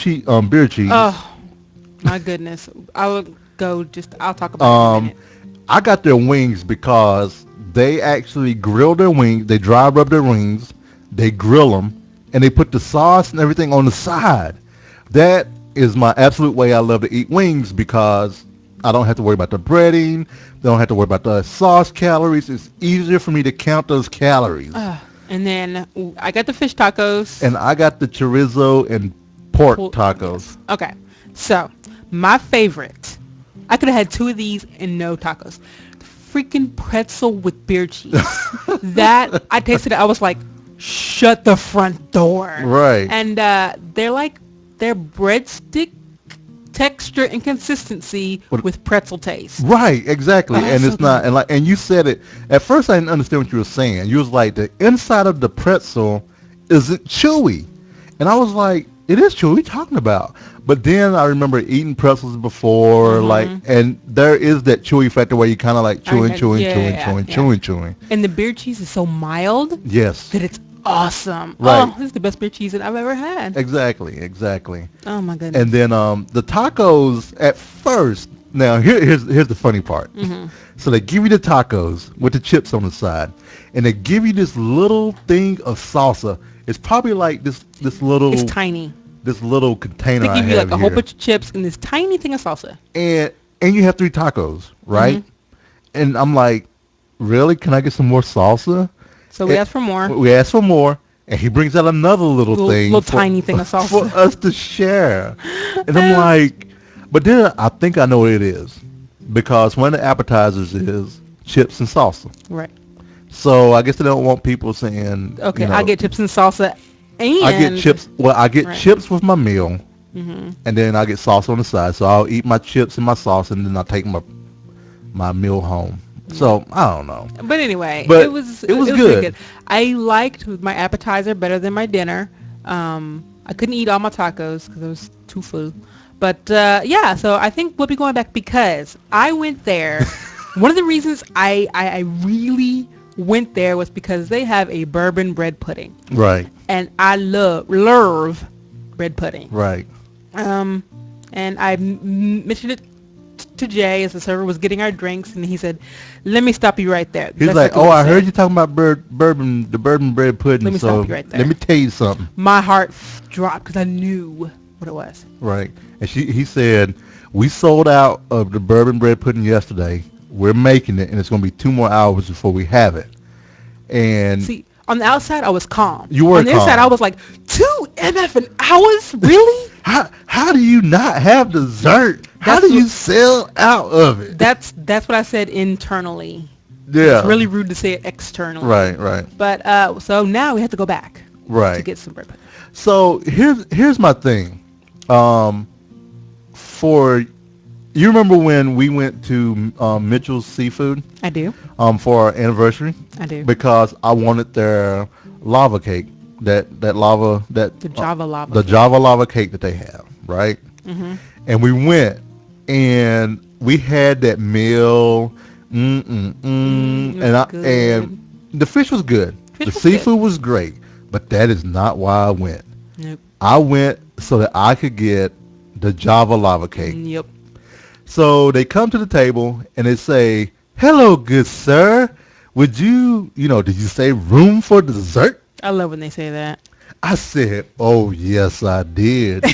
S1: beer cheese.
S2: Oh, my goodness. I'll talk about it in a minute.
S1: I got their wings because they actually grill their wings. They dry rub their wings. They grill them, and they put the sauce and everything on the side. That is my absolute way I love to eat wings because I don't have to worry about the breading. They don't have to worry about the sauce calories. It's easier for me to count those calories.
S2: And then I got the fish tacos.
S1: And I got the chorizo and pork tacos.
S2: Okay. So, my favorite. I could have had two of these and no tacos. Freaking pretzel with beer cheese. That, I tasted it. I was like, shut the front door.
S1: Right.
S2: And they're breadstick texture and consistency with pretzel taste.
S1: Right, exactly.
S2: Oh,
S1: And
S2: so
S1: it's not, and you said it, at first I didn't understand what you were saying. You was like, the inside of the pretzel isn't chewy. And I was like, it is chewy. What are you talking about? But then I remember eating pretzels before, and there is that chewy factor where you kind of like chewing.
S2: And the beer cheese is so mild
S1: Yes.
S2: that it's awesome.
S1: Right.
S2: Oh, this is the best beer cheese that I've ever had.
S1: Exactly.
S2: Oh my goodness.
S1: And then the tacos at first. Now here's the funny part. So they give you the tacos with the chips on the side, and they give you this little thing of salsa. It's probably like this little.
S2: It's tiny.
S1: This little container
S2: They give
S1: I
S2: you
S1: have
S2: like a whole
S1: here.
S2: bunch of chips and this tiny thing of salsa.
S1: And you have 3 tacos, right? And I'm like, really? Can I get some more salsa?
S2: So we asked for more.
S1: We asked for more, and he brings out another little thing,
S2: Little tiny thing of salsa.
S1: for us to share. And I'm like, but then I think I know what it is, because one of the appetizers is chips and salsa.
S2: Right.
S1: So I guess they don't want people saying,
S2: Okay, I get chips and salsa, and
S1: I get chips. Well, I get
S2: Right.
S1: chips with my meal, and then I get sauce on the side. So I'll eat my chips and my sauce, and then I'll take my meal home. So I don't know.
S2: But anyway,
S1: But
S2: it was
S1: good.
S2: really good. I liked my appetizer better than my dinner. I couldn't eat all my tacos because I was too full. But yeah, so I think we'll be going back because I went there. One of the reasons I really went there was because they have a bourbon bread pudding.
S1: Right.
S2: And I love bread pudding.
S1: Right.
S2: And I mentioned it to Jay as the server was getting our drinks, and he said, "Let me stop you right there."
S1: He's like, "Oh, I heard you talking about the bourbon bread pudding.
S2: Let me stop you right there.
S1: Let me tell you something."
S2: My heart dropped because I knew what it was.
S1: Right. And he said, "We sold out of the bourbon bread pudding yesterday. We're making it, and it's going to be 2 more hours before we have it." And
S2: see, on the outside, I was calm.
S1: You were
S2: on the inside,
S1: calm.
S2: I was like, 2 MF hours? Really?
S1: How do you not have dessert? How do you sell out of it?
S2: That's what I said internally.
S1: Yeah.
S2: It's really rude to say it externally.
S1: Right.
S2: But so now we have to go back.
S1: Right.
S2: To get some bread pudding.
S1: So here's my thing. For you remember when we went to Mitchell's Seafood?
S2: I do.
S1: For our anniversary?
S2: I do.
S1: Because I wanted their lava cake. The Java lava cake that they have, right?
S2: Mm-hmm.
S1: And we went and we had that meal. And the fish was good. The seafood was great, but that is not why I went.
S2: Nope.
S1: I went so that I could get the Java lava cake.
S2: Yep.
S1: So they come to the table and they say, "Hello, good sir. Would you, did you say room for dessert?"
S2: I love when they say that.
S1: I said, "Oh, yes, I did."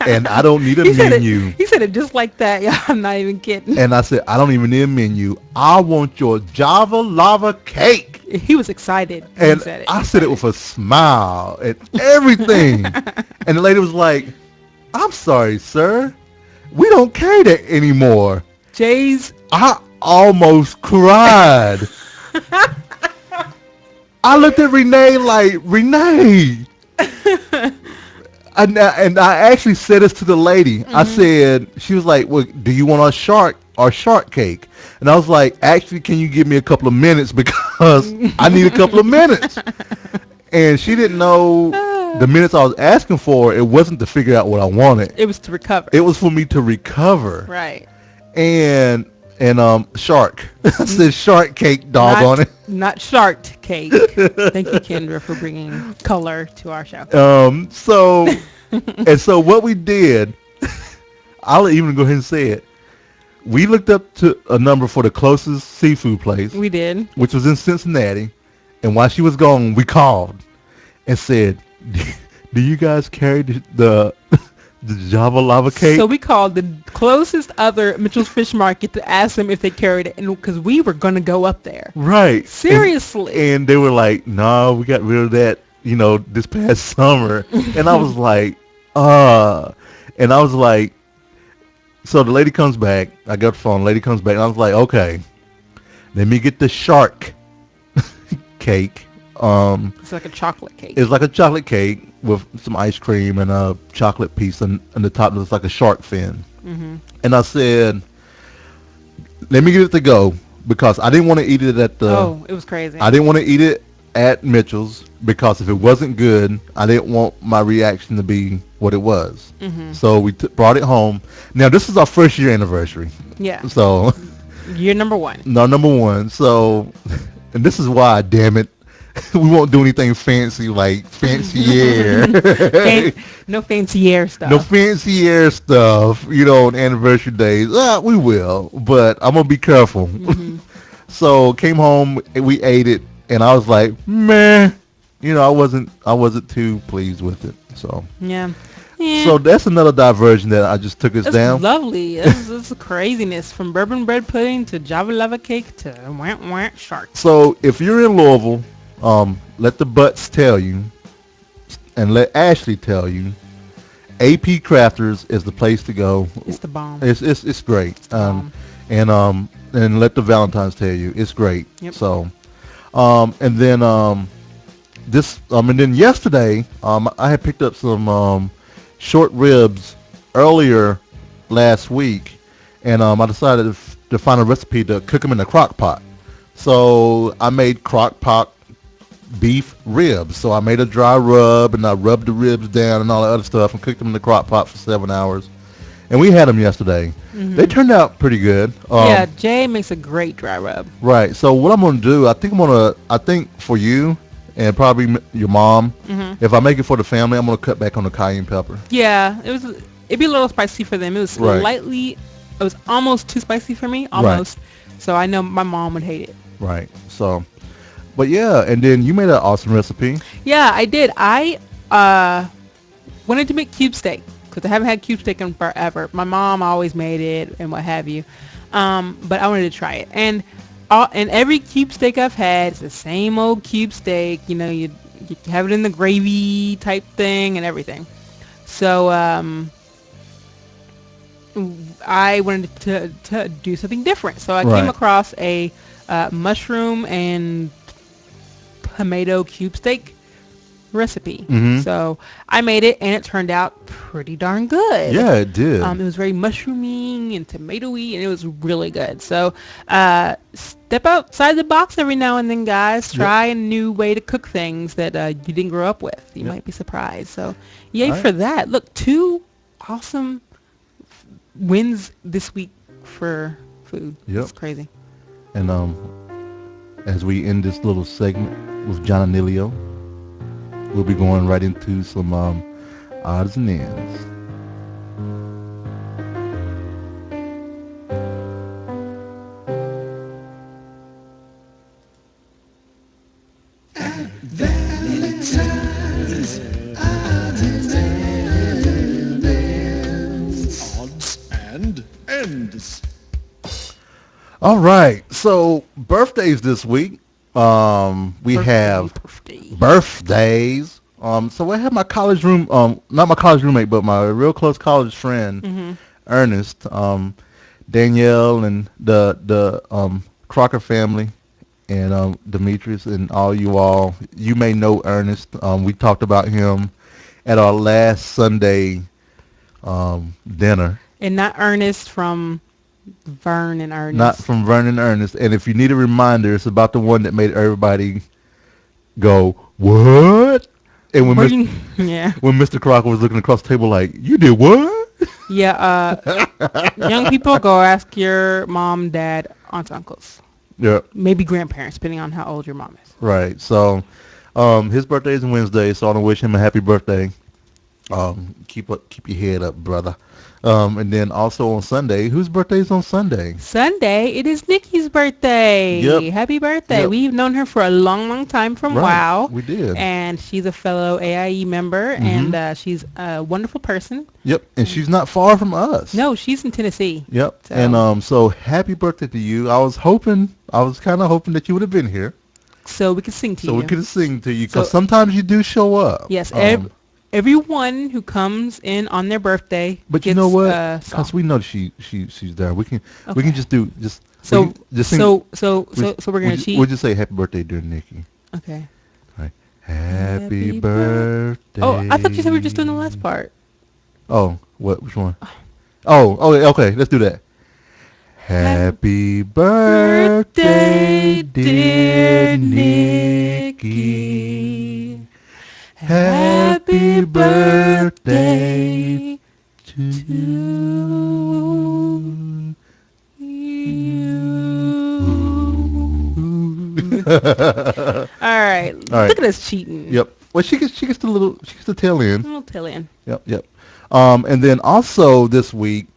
S1: And I don't need a menu.
S2: He said it just like that. Yeah, I'm not even kidding.
S1: And I said, "I don't even need a menu. I want your Java lava cake."
S2: He was excited.
S1: And I said it with a smile and everything. And the lady was like, "I'm sorry, sir. We don't carry that anymore." I almost cried. I looked at Renee like, "Renee." And I actually said this to the lady. Mm-hmm. I said, she was like, "Well, do you want our shark cake?" And I was like, "Actually, can you give me a couple of minutes because I need a couple of minutes." And she didn't know the minutes I was asking for. It wasn't to figure out what I wanted.
S2: It was to recover.
S1: It was for me to recover.
S2: Right.
S1: And shark. I said shark cake, on it.
S2: Not shark cake. Thank you, Kendra, for bringing color to our show.
S1: So what we did, I'll even go ahead and say it. We looked up to a number for the closest seafood place.
S2: We did.
S1: Which was in Cincinnati. And while she was gone, we called and said, "Do you guys carry the Java lava cake?"
S2: So we called the closest other Mitchell's Fish Market to ask them if they carried it, and because we were going to go up there.
S1: Right.
S2: Seriously.
S1: And they were like, "No, we got rid of that, this past summer." And I was like, and I was like, so the lady comes back. I got the phone. Lady comes back, and I was like, "Okay, let me get the shark cake."
S2: It's like a chocolate cake.
S1: It's like a chocolate cake with some ice cream and a chocolate piece, and the top looks like a shark fin.
S2: Mm-hmm.
S1: And I said, "Let me get it to go," because I didn't want to eat it at the...
S2: Oh, it was crazy.
S1: I didn't want to eat it at Mitchell's because if it wasn't good, I didn't want my reaction to be what it was.
S2: Mm-hmm.
S1: So we brought it home. Now, this is our first year anniversary.
S2: Yeah.
S1: So...
S2: Year number 1.
S1: No, number 1. So, and this is why, damn it, we won't do anything fancy like fancier.
S2: No fancier stuff.
S1: No fancier stuff, on anniversary days. We will, but I'm going to be careful. Mm-hmm. So came home, and we ate it, and I was like, meh. I wasn't too pleased with it. So
S2: yeah.
S1: So that's another diversion that I just took us down.
S2: Lovely. It's craziness from bourbon bread pudding to Java lava cake to wah shark.
S1: So if you're in Louisville, let the butts tell you, and let Ashley tell you, AP Crafters is the place to go.
S2: It's the bomb.
S1: It's great.
S2: It's the bomb.
S1: And let the Valentines tell you, it's great.
S2: Yep.
S1: So, and then yesterday, I had picked up some short ribs earlier last week, and I decided to find a recipe to cook them in a crock pot. So I made crock pot beef ribs. So I made a dry rub, and I rubbed the ribs down and all that other stuff and cooked them in the crock pot for 7 hours. and we had them yesterday. They turned out pretty good.
S2: Yeah, Jay makes a great dry rub.
S1: Right. So what I'm gonna do, I think for you and probably your mom, if I make it for the family, I'm gonna cut back on the cayenne pepper.
S2: Yeah, it'd be a little spicy for them. It was slightly, it was almost too spicy for me, almost. So I know my mom would hate it.
S1: Right. So, but yeah, and then you made an awesome recipe.
S2: Yeah, I did. I wanted to make cube steak because I haven't had cube steak in forever. My mom always made it and what have you, but I wanted to try it. And every cube steak I've had is the same old cube steak. You know, you have it in the gravy type thing and everything. So I wanted to do something different. So I came across a mushroom and tomato cube steak recipe. So I made it, and it turned out pretty darn good.
S1: Yeah, it did.
S2: It was very mushroomy and tomatoey, and it was really good. So step outside the box every now and then, guys. Try a new way to cook things that you didn't grow up with. You might be surprised. So yay for that. Look, 2 awesome wins this week for food.
S1: Yep.
S2: It's crazy.
S1: And as we end this little segment with John Anilio, we'll be going right into some odds and ends.
S3: Odds and ends.
S1: All right, so birthdays this week. We have birthdays. So I have my college room, not my college roommate, but my real close college friend, Ernest, Danielle, and the Crocker family, and Demetrius, and all you all. You may know Ernest. We talked about him at our last Sunday dinner.
S2: And not Ernest from Vern and Ernest.
S1: Not from Vern and Ernest. And if you need a reminder, it's about the one that made everybody go, what? And when when Mr. Crock was looking across the table like, you did what?
S2: Yeah, young people, go ask your mom, dad, aunts, uncles.
S1: Yeah.
S2: Maybe grandparents, depending on how old your mom is.
S1: Right. So his birthday is on Wednesday, so I want to wish him a happy birthday. Keep your head up, brother. And then also on Sunday, whose birthday is on Sunday?
S2: Sunday, it is Nikki's birthday.
S1: Yep.
S2: Happy birthday.
S1: Yep.
S2: We've known her for a long, long time from WOW.
S1: We did.
S2: And she's a fellow AIE member, and she's a wonderful person.
S1: Yep. And she's not far from us.
S2: No, she's in Tennessee.
S1: Yep.
S2: So.
S1: And so happy birthday to you. I was kind of hoping that you would have been here.
S2: So we could sing to you.
S1: So we could sing to you, because sometimes you do show up.
S2: Yes. Everyone who comes in on their birthday,
S1: but
S2: gets,
S1: you know what? Because we know she's there. We can just sing.
S2: So we're gonna cheat.
S1: We'll just say happy birthday, dear Nikki.
S2: Okay.
S1: All right. Happy birthday.
S2: Oh, I thought you said we were just doing the last part.
S1: Oh, what? Which one? Oh, okay. Let's do that. Happy birthday, dear Nikki. Happy birthday to you.
S2: All right. Look at us cheating.
S1: Yep. Well, she gets the tail end.
S2: A little tail end.
S1: Yep. And then also this week,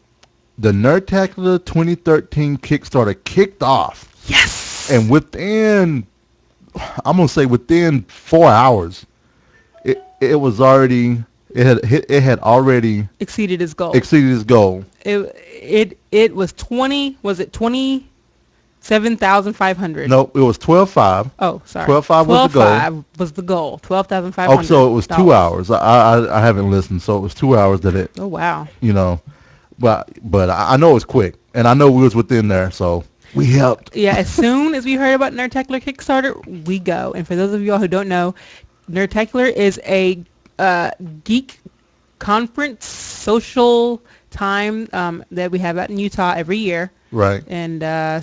S1: the Nerdtacular 2013 Kickstarter kicked off.
S2: Yes.
S1: And within 4 hours, it had already
S2: exceeded its goal. It was 27,500.
S1: No, it was 12,500.
S2: Oh, sorry.
S1: 12,500 was the goal.
S2: 12,500 was the goal. 12,500.
S1: Oh, so it was 2 hours. I haven't listened, so it was 2 hours that it.
S2: Oh wow.
S1: You know, but I know it was quick, and I know we was within there, so we helped.
S2: Yeah, as soon as we heard about Nerdtacular Kickstarter, we go. And for those of y'all who don't know, Nerdtacular is a geek conference social time that we have out in Utah every year.
S1: Right.
S2: And yeah.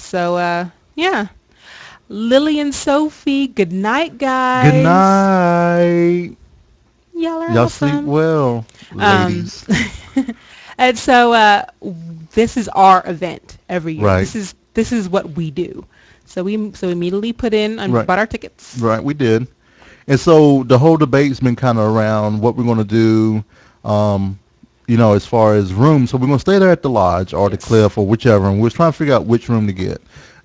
S2: Lily and Sophie, good night, guys.
S1: Good night.
S2: Y'all are
S1: Y'all
S2: awesome.
S1: sleep well, ladies.
S2: And so this is our event every year.
S1: Right.
S2: This is what we do. So we immediately put in and
S1: Right.
S2: bought our tickets.
S1: Right. We did. And so the whole debate's been kind of around what we're going to do, um, as far as rooms. So we're going to stay there at the lodge or the
S2: Yes.
S1: cliff or whichever. And we're trying to figure out which room to get.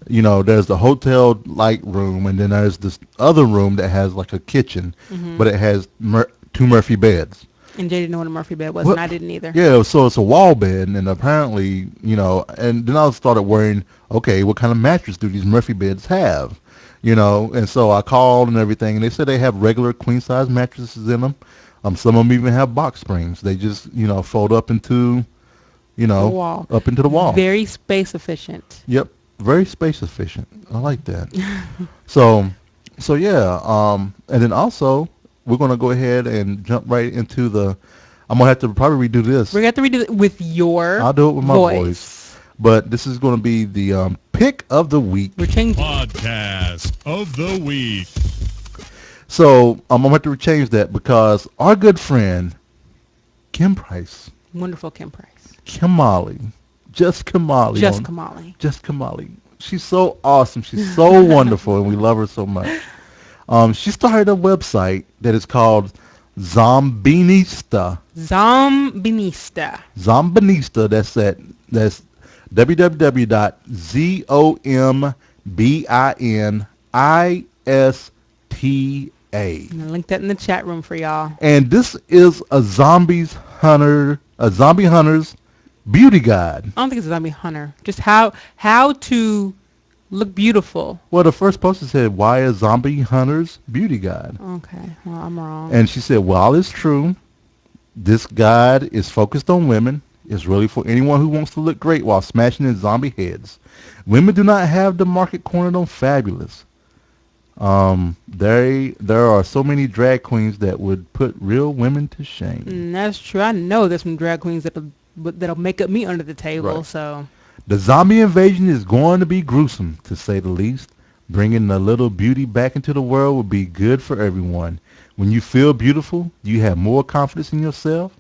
S1: There's the hotel like room, and then there's this other room that has like a kitchen, but it has two Murphy beds.
S2: And Jay didn't know what a Murphy bed was,
S1: What?
S2: and I didn't either.
S1: Yeah, so it's a wall bed, and apparently, and then I started worrying, okay, what kind of mattress do these Murphy beds have? And so I called and everything, and they said they have regular queen size mattresses in them. Some of them even have box springs. They just, fold up into,
S2: The wall.
S1: up into the wall.
S2: Very space efficient.
S1: Yep, very space efficient. I like that. So, so yeah, and then also we're gonna go ahead and jump right into the. I'm gonna have to probably redo this.
S2: We're going to have to redo it with your
S1: I'll do it with my
S2: voice.
S1: voice. But this is going to be the pick of the week.
S2: We're changing.
S3: Podcast of the week.
S1: So I'm going to have to change that because our good friend, Kim Price,
S2: Wonderful Kim Price.
S1: Kamali, just Kamali.
S2: Just Kamali.
S1: Just Kamali. She's so awesome. She's so wonderful, and we love her so much. She started a website that is called Zombinista.
S2: Zombinista.
S1: Zombinista. That's www.zombinista.
S2: I'm going to link that in the chat room for y'all.
S1: And this is a zombie hunter's beauty guide.
S2: I don't think it's a zombie hunter. Just how to look beautiful.
S1: Well, the first post said, "Why a zombie hunter's beauty guide?"
S2: Okay, well, I'm wrong.
S1: And she said, "While it's true, this guide is focused on women. It's really for anyone who wants to look great while smashing in zombie heads. Women do not have the market cornered on fabulous. There are so many drag queens that would put real women to shame."
S2: That's true. I know there's some drag queens that'll make up me under the table.
S1: Right.
S2: So
S1: The zombie invasion is going to be gruesome, to say the least. Bringing a little beauty back into the world would be good for everyone. When you feel beautiful, you have more confidence in yourself.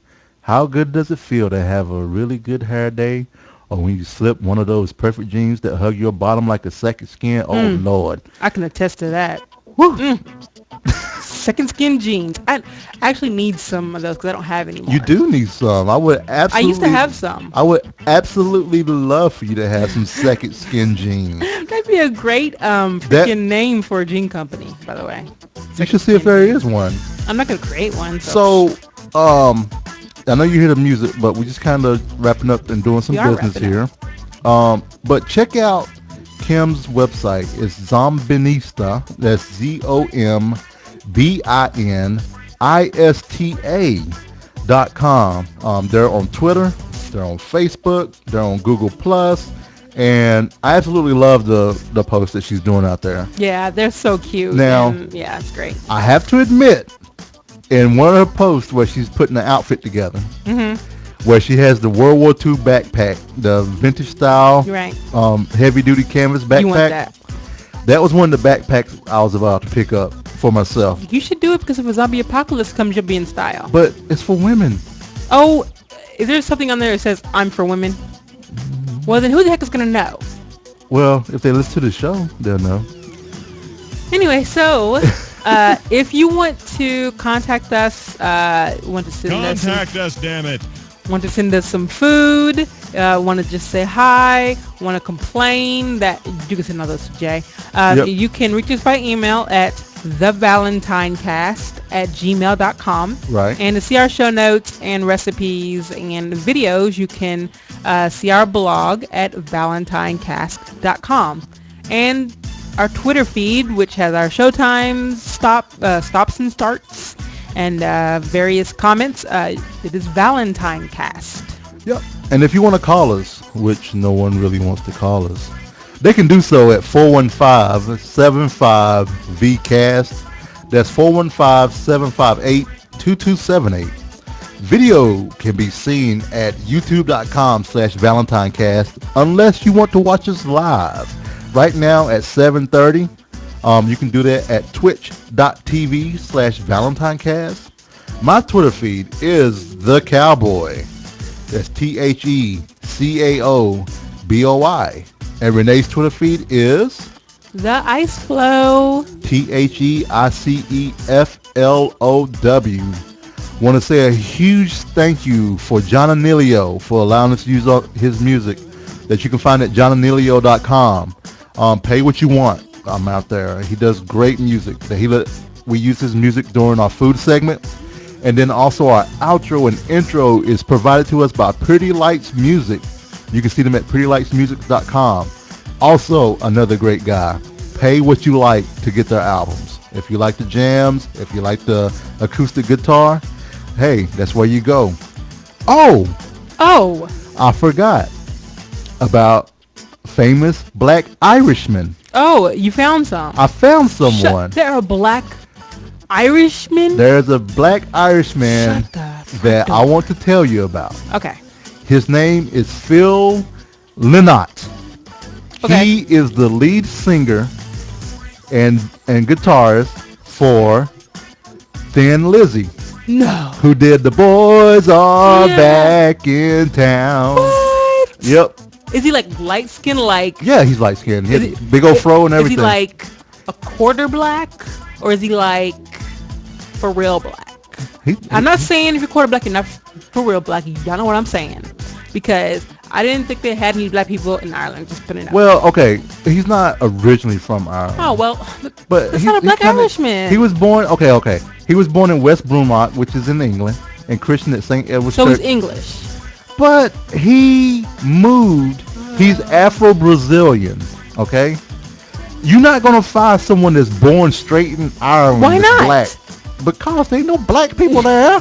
S1: How good does it feel to have a really good hair day? Or when you slip one of those perfect jeans that hug your bottom like a second skin? Oh, Lord.
S2: I can attest to that.
S1: Woo.
S2: Second skin jeans. I actually need some of those because I don't have any more.
S1: You do need some. I
S2: I used to have some.
S1: I would absolutely love for you to have some second skin jeans.
S2: That'd be a great freaking name for a jean company, by the way.
S1: You should see if there is one.
S2: I'm not gonna create one.
S1: So, I know you hear the music, but we're just kind of wrapping up and doing some
S2: We are
S1: business
S2: wrapping
S1: here. But check out Kim's website. It's Zombinista. That's ZOMBINISTA.com. They're on Twitter. They're on Facebook. They're on Google Plus. And I absolutely love the post that she's doing out there.
S2: yeah, they're so cute.
S1: Now-
S2: and yeah, it's great.
S1: I have to admit, in one of her posts where she's putting an outfit together, where she has the World War II backpack, the vintage style,
S2: You're right.
S1: heavy duty canvas backpack.
S2: You want that?
S1: That was one of the backpacks I was about to pick up for myself.
S2: You should do it because if a zombie apocalypse comes, you'll be in style.
S1: But it's for women.
S2: Oh, is there something on there that says I'm for women? Well, then who the heck is gonna know?
S1: Well, if they listen to the show, they'll know.
S2: Anyway, so if you want to contact us, want to send us
S3: Contact us, damn it.
S2: want to send us some food, want to just say hi, want to complain, that you can send all those to Jay.
S1: Yep.
S2: You can reach us by email at thevalentinecast@gmail.com.
S1: Right.
S2: And to see our show notes and recipes and videos, you can see our blog at ValentineCast.com. And our Twitter feed, which has our showtimes, stops and starts, and various comments. It is ValentineCast.
S1: Yep. And if you want to call us, which no one really wants to call us, they can do so at 415-75-VCAST. That's 415-758-2278. Video can be seen at youtube.com/ValentineCast unless you want to watch us live. Right now at 7:30. You can do that at twitch.tv/ValentineCast. My Twitter feed is The Cowboy. That's TheCaoBoy. And Renee's Twitter feed is
S2: The Ice Flow.
S1: TheIceflow. Want to say a huge thank you for John Anilio for allowing us to use his music that you can find at johnanilio.com. Pay what you want. I'm out there. He does great music. We use his music during our food segment. And then also our outro and intro is provided to us by Pretty Lights Music. You can see them at prettylightsmusic.com. Also, another great guy. Pay what you like to get their albums. If you like the jams, if you like the acoustic guitar, hey, that's where you go. Oh, I forgot about famous black Irishmen.
S2: Oh, you found some.
S1: I found someone.
S2: There are black Irishmen?
S1: There's a black Irishman that I want to tell you about.
S2: Okay.
S1: His name is Phil Lynott.
S2: Okay.
S1: He is the lead singer and guitarist for Thin Lizzy.
S2: No.
S1: Who did The Boys Are Back in Town.
S2: What?
S1: Yep.
S2: Is he like light skinned like?
S1: Yeah, he's light skinned. He has big old fro and everything.
S2: Is he like a quarter black? Or is he like for real black? I'm not saying if you're quarter black, you're not for real black. Y'all know what I'm saying. Because I didn't think they had any black people in Ireland. Just putting it out.
S1: Well, okay. He's not originally from Ireland.
S2: Oh, well.
S1: But
S2: that's not a black Irishman.
S1: He was born, okay. He was born in West Bromont, which is in England, and christened at St. Edward's Church.
S2: So he's English.
S1: But he moved. He's Afro-Brazilian, okay? You're not going to find someone that's born straight in Ireland.
S2: Why not?
S1: Black. Because there ain't no black people there.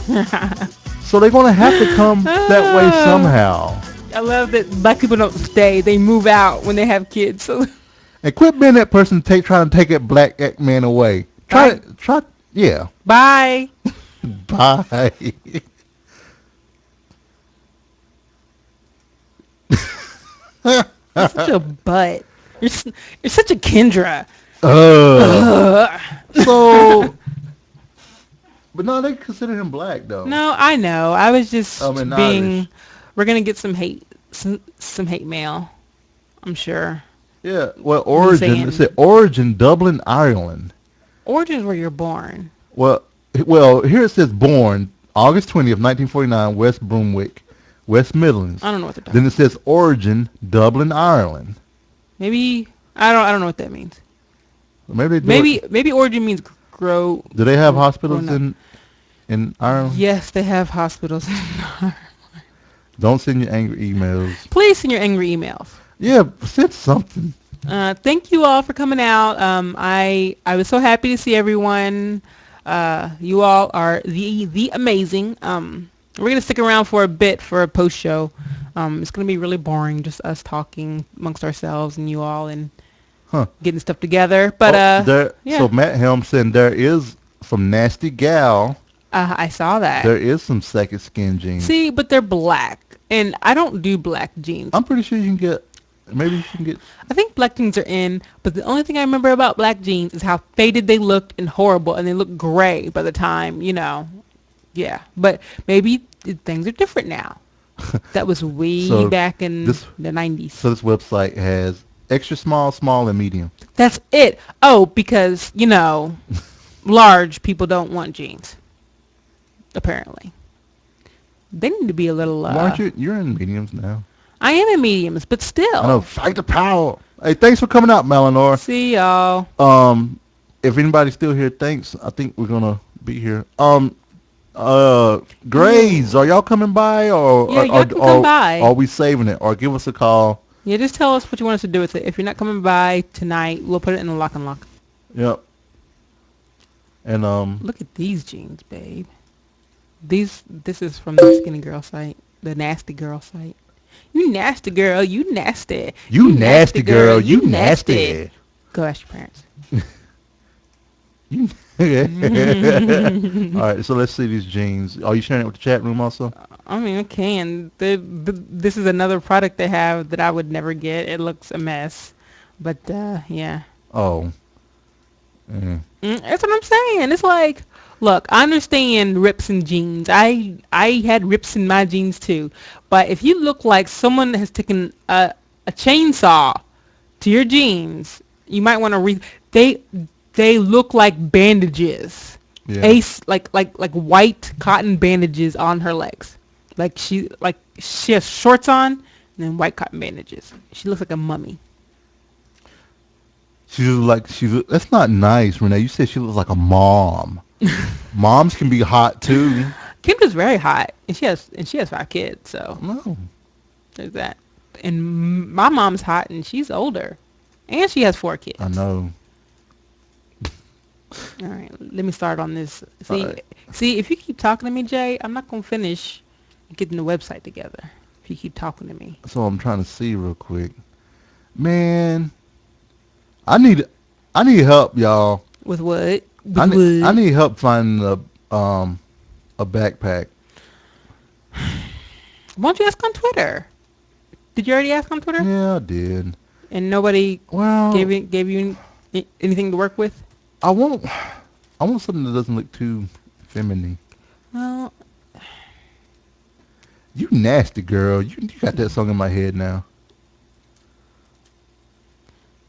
S1: So they're going to have to come that way somehow.
S2: I love that black people don't stay. They move out when they have kids. So.
S1: And quit being that person trying to take that black man away. Yeah.
S2: Bye.
S1: Bye.
S2: You're such a butt. You're such a Kendra.
S1: So, but no, they consider him black though.
S2: No, I know. I was just being.
S1: Irish.
S2: We're gonna get some hate mail. I'm sure.
S1: Yeah. Well, origin. It said origin Dublin, Ireland.
S2: Origin's where you're born.
S1: Well, here it says born August 20th, 1949, West Bromwich, West Midlands.
S2: I don't know what they're talking.
S1: Then it says origin Dublin, Ireland.
S2: Maybe I don't know what that means. Maybe origin means grow.
S1: Do they have hospitals in Ireland?
S2: Yes, they have hospitals in Ireland.
S1: Don't send your angry emails.
S2: Please send your angry emails.
S1: Yeah, send something.
S2: Thank you all for coming out. I was so happy to see everyone. You all are the amazing. We're gonna stick around for a bit for a post show. It's gonna be really boring, just us talking amongst ourselves and you all and getting stuff together. But yeah.
S1: So Matt Helm said there is from Nasty Gal.
S2: I saw that.
S1: There is some second skin jeans.
S2: See, but they're black, and I don't do black jeans.
S1: I'm pretty sure you can get. Maybe you can get.
S2: I think black jeans are in, but the only thing I remember about black jeans is how faded they looked and horrible, and they look gray by the time, yeah. But maybe things are different now. That was way back in the 90s.
S1: So this website has extra small, small, and medium.
S2: That's it. Oh, because, large people don't want jeans. Apparently. They need to be a little...
S1: Aren't you? You're in mediums now.
S2: I am in mediums, but still.
S1: I know. Fight the power. Hey, thanks for coming out, Melanor.
S2: See y'all.
S1: If anybody's still here, thanks. I think we're gonna be here. Grades, are y'all coming by or
S2: y'all can come by.
S1: Are we saving it? Or give us a call.
S2: Yeah, just tell us what you want us to do with it. If you're not coming by tonight, we'll put it in the lock and lock.
S1: Yep. And
S2: look at these jeans, babe. This is from the Skinny Girl site, the Nasty Girl site. You nasty girl, you nasty.
S1: You nasty girl, you nasty.
S2: Go ask your parents.
S1: All right, so let's see these jeans. Are you sharing it with the chat room also?
S2: I mean, I can. This is another product they have that I would never get. It looks a mess. But, yeah.
S1: Oh.
S2: That's what I'm saying. It's like, Look, I understand rips in jeans. I had rips in my jeans too. But if you look like someone has taken a chainsaw to your jeans, you might want to they look like bandages.
S1: Yeah.
S2: Ace like white cotton bandages on her legs. She has shorts on and then white cotton bandages. She looks like a mummy.
S1: That's not nice, Renee. You said she looks like a mom. Moms can be hot too.
S2: Kim's very hot, and she has 5 kids. So
S1: No,
S2: there's that. And my mom's hot, and she's older, and she has 4 kids.
S1: I know.
S2: All right, let me start on this.
S1: All right.
S2: See, if you keep talking to me, Jay, I'm not gonna finish getting the website together. If you keep talking to me,
S1: So I'm trying to see real quick. Man, I need I need help, y'all.
S2: with what?
S1: I
S2: With
S1: need I
S2: what?
S1: need help finding a backpack.
S2: Why don't you ask on Twitter? Did you already ask on Twitter?
S1: Yeah, I did.
S2: And nobody
S1: Well,
S2: gave you anything to work with?
S1: I want I want something that doesn't look too feminine.
S2: Well,
S1: You nasty girl. You got that song in my head now.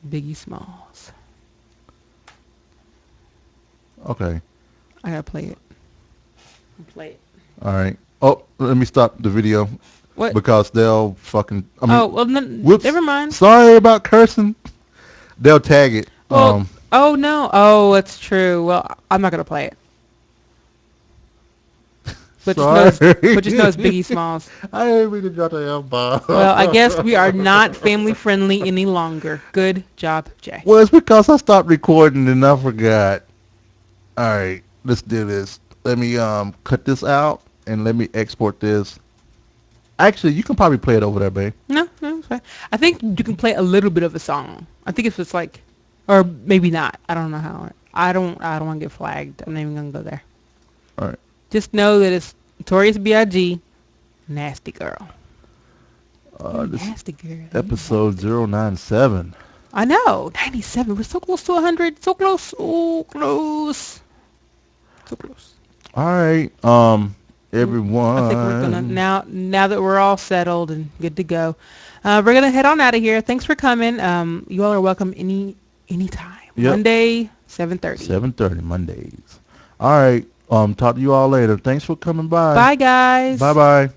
S2: Biggie Smalls.
S1: Okay.
S2: I gotta play it. Play it.
S1: All right. Oh, let me stop the video
S2: What?
S1: because they'll fucking. I mean,
S2: Oh well,
S1: whoops.
S2: never mind.
S1: Sorry about cursing. They'll tag it.
S2: Well, oh no. Oh, it's true. Well, I'm not gonna play it. But
S1: sorry.
S2: just know it's Biggie Smalls.
S1: I didn't mean to drop the F-bomb.
S2: Well, I guess we are not family friendly any longer. Good job, Jay.
S1: Well, it's because I stopped recording and I forgot. All right, let's do this. Let me cut this out and let me export this. Actually, you can probably play it over there, babe.
S2: No, it's fine. I think you can play a little bit of a song. I think if it's like, or maybe not. I don't know how. I don't want to get flagged. I'm not even gonna go there.
S1: All right.
S2: Just know that it's Notorious B.I.G. Nasty Girl.
S1: This
S2: Nasty Girl.
S1: episode 097.
S2: I know. 97. We're so close to 100. So close. So close. So close.
S1: All right. Everyone.
S2: I think we're gonna now that we're all settled and good to go. We're gonna head on out of here. Thanks for coming. You all are welcome anytime.
S1: Yep.
S2: Monday, 7:30.
S1: 7:30 Mondays. All right. Talk to you all later. Thanks for coming by.
S2: Bye guys.
S1: Bye bye.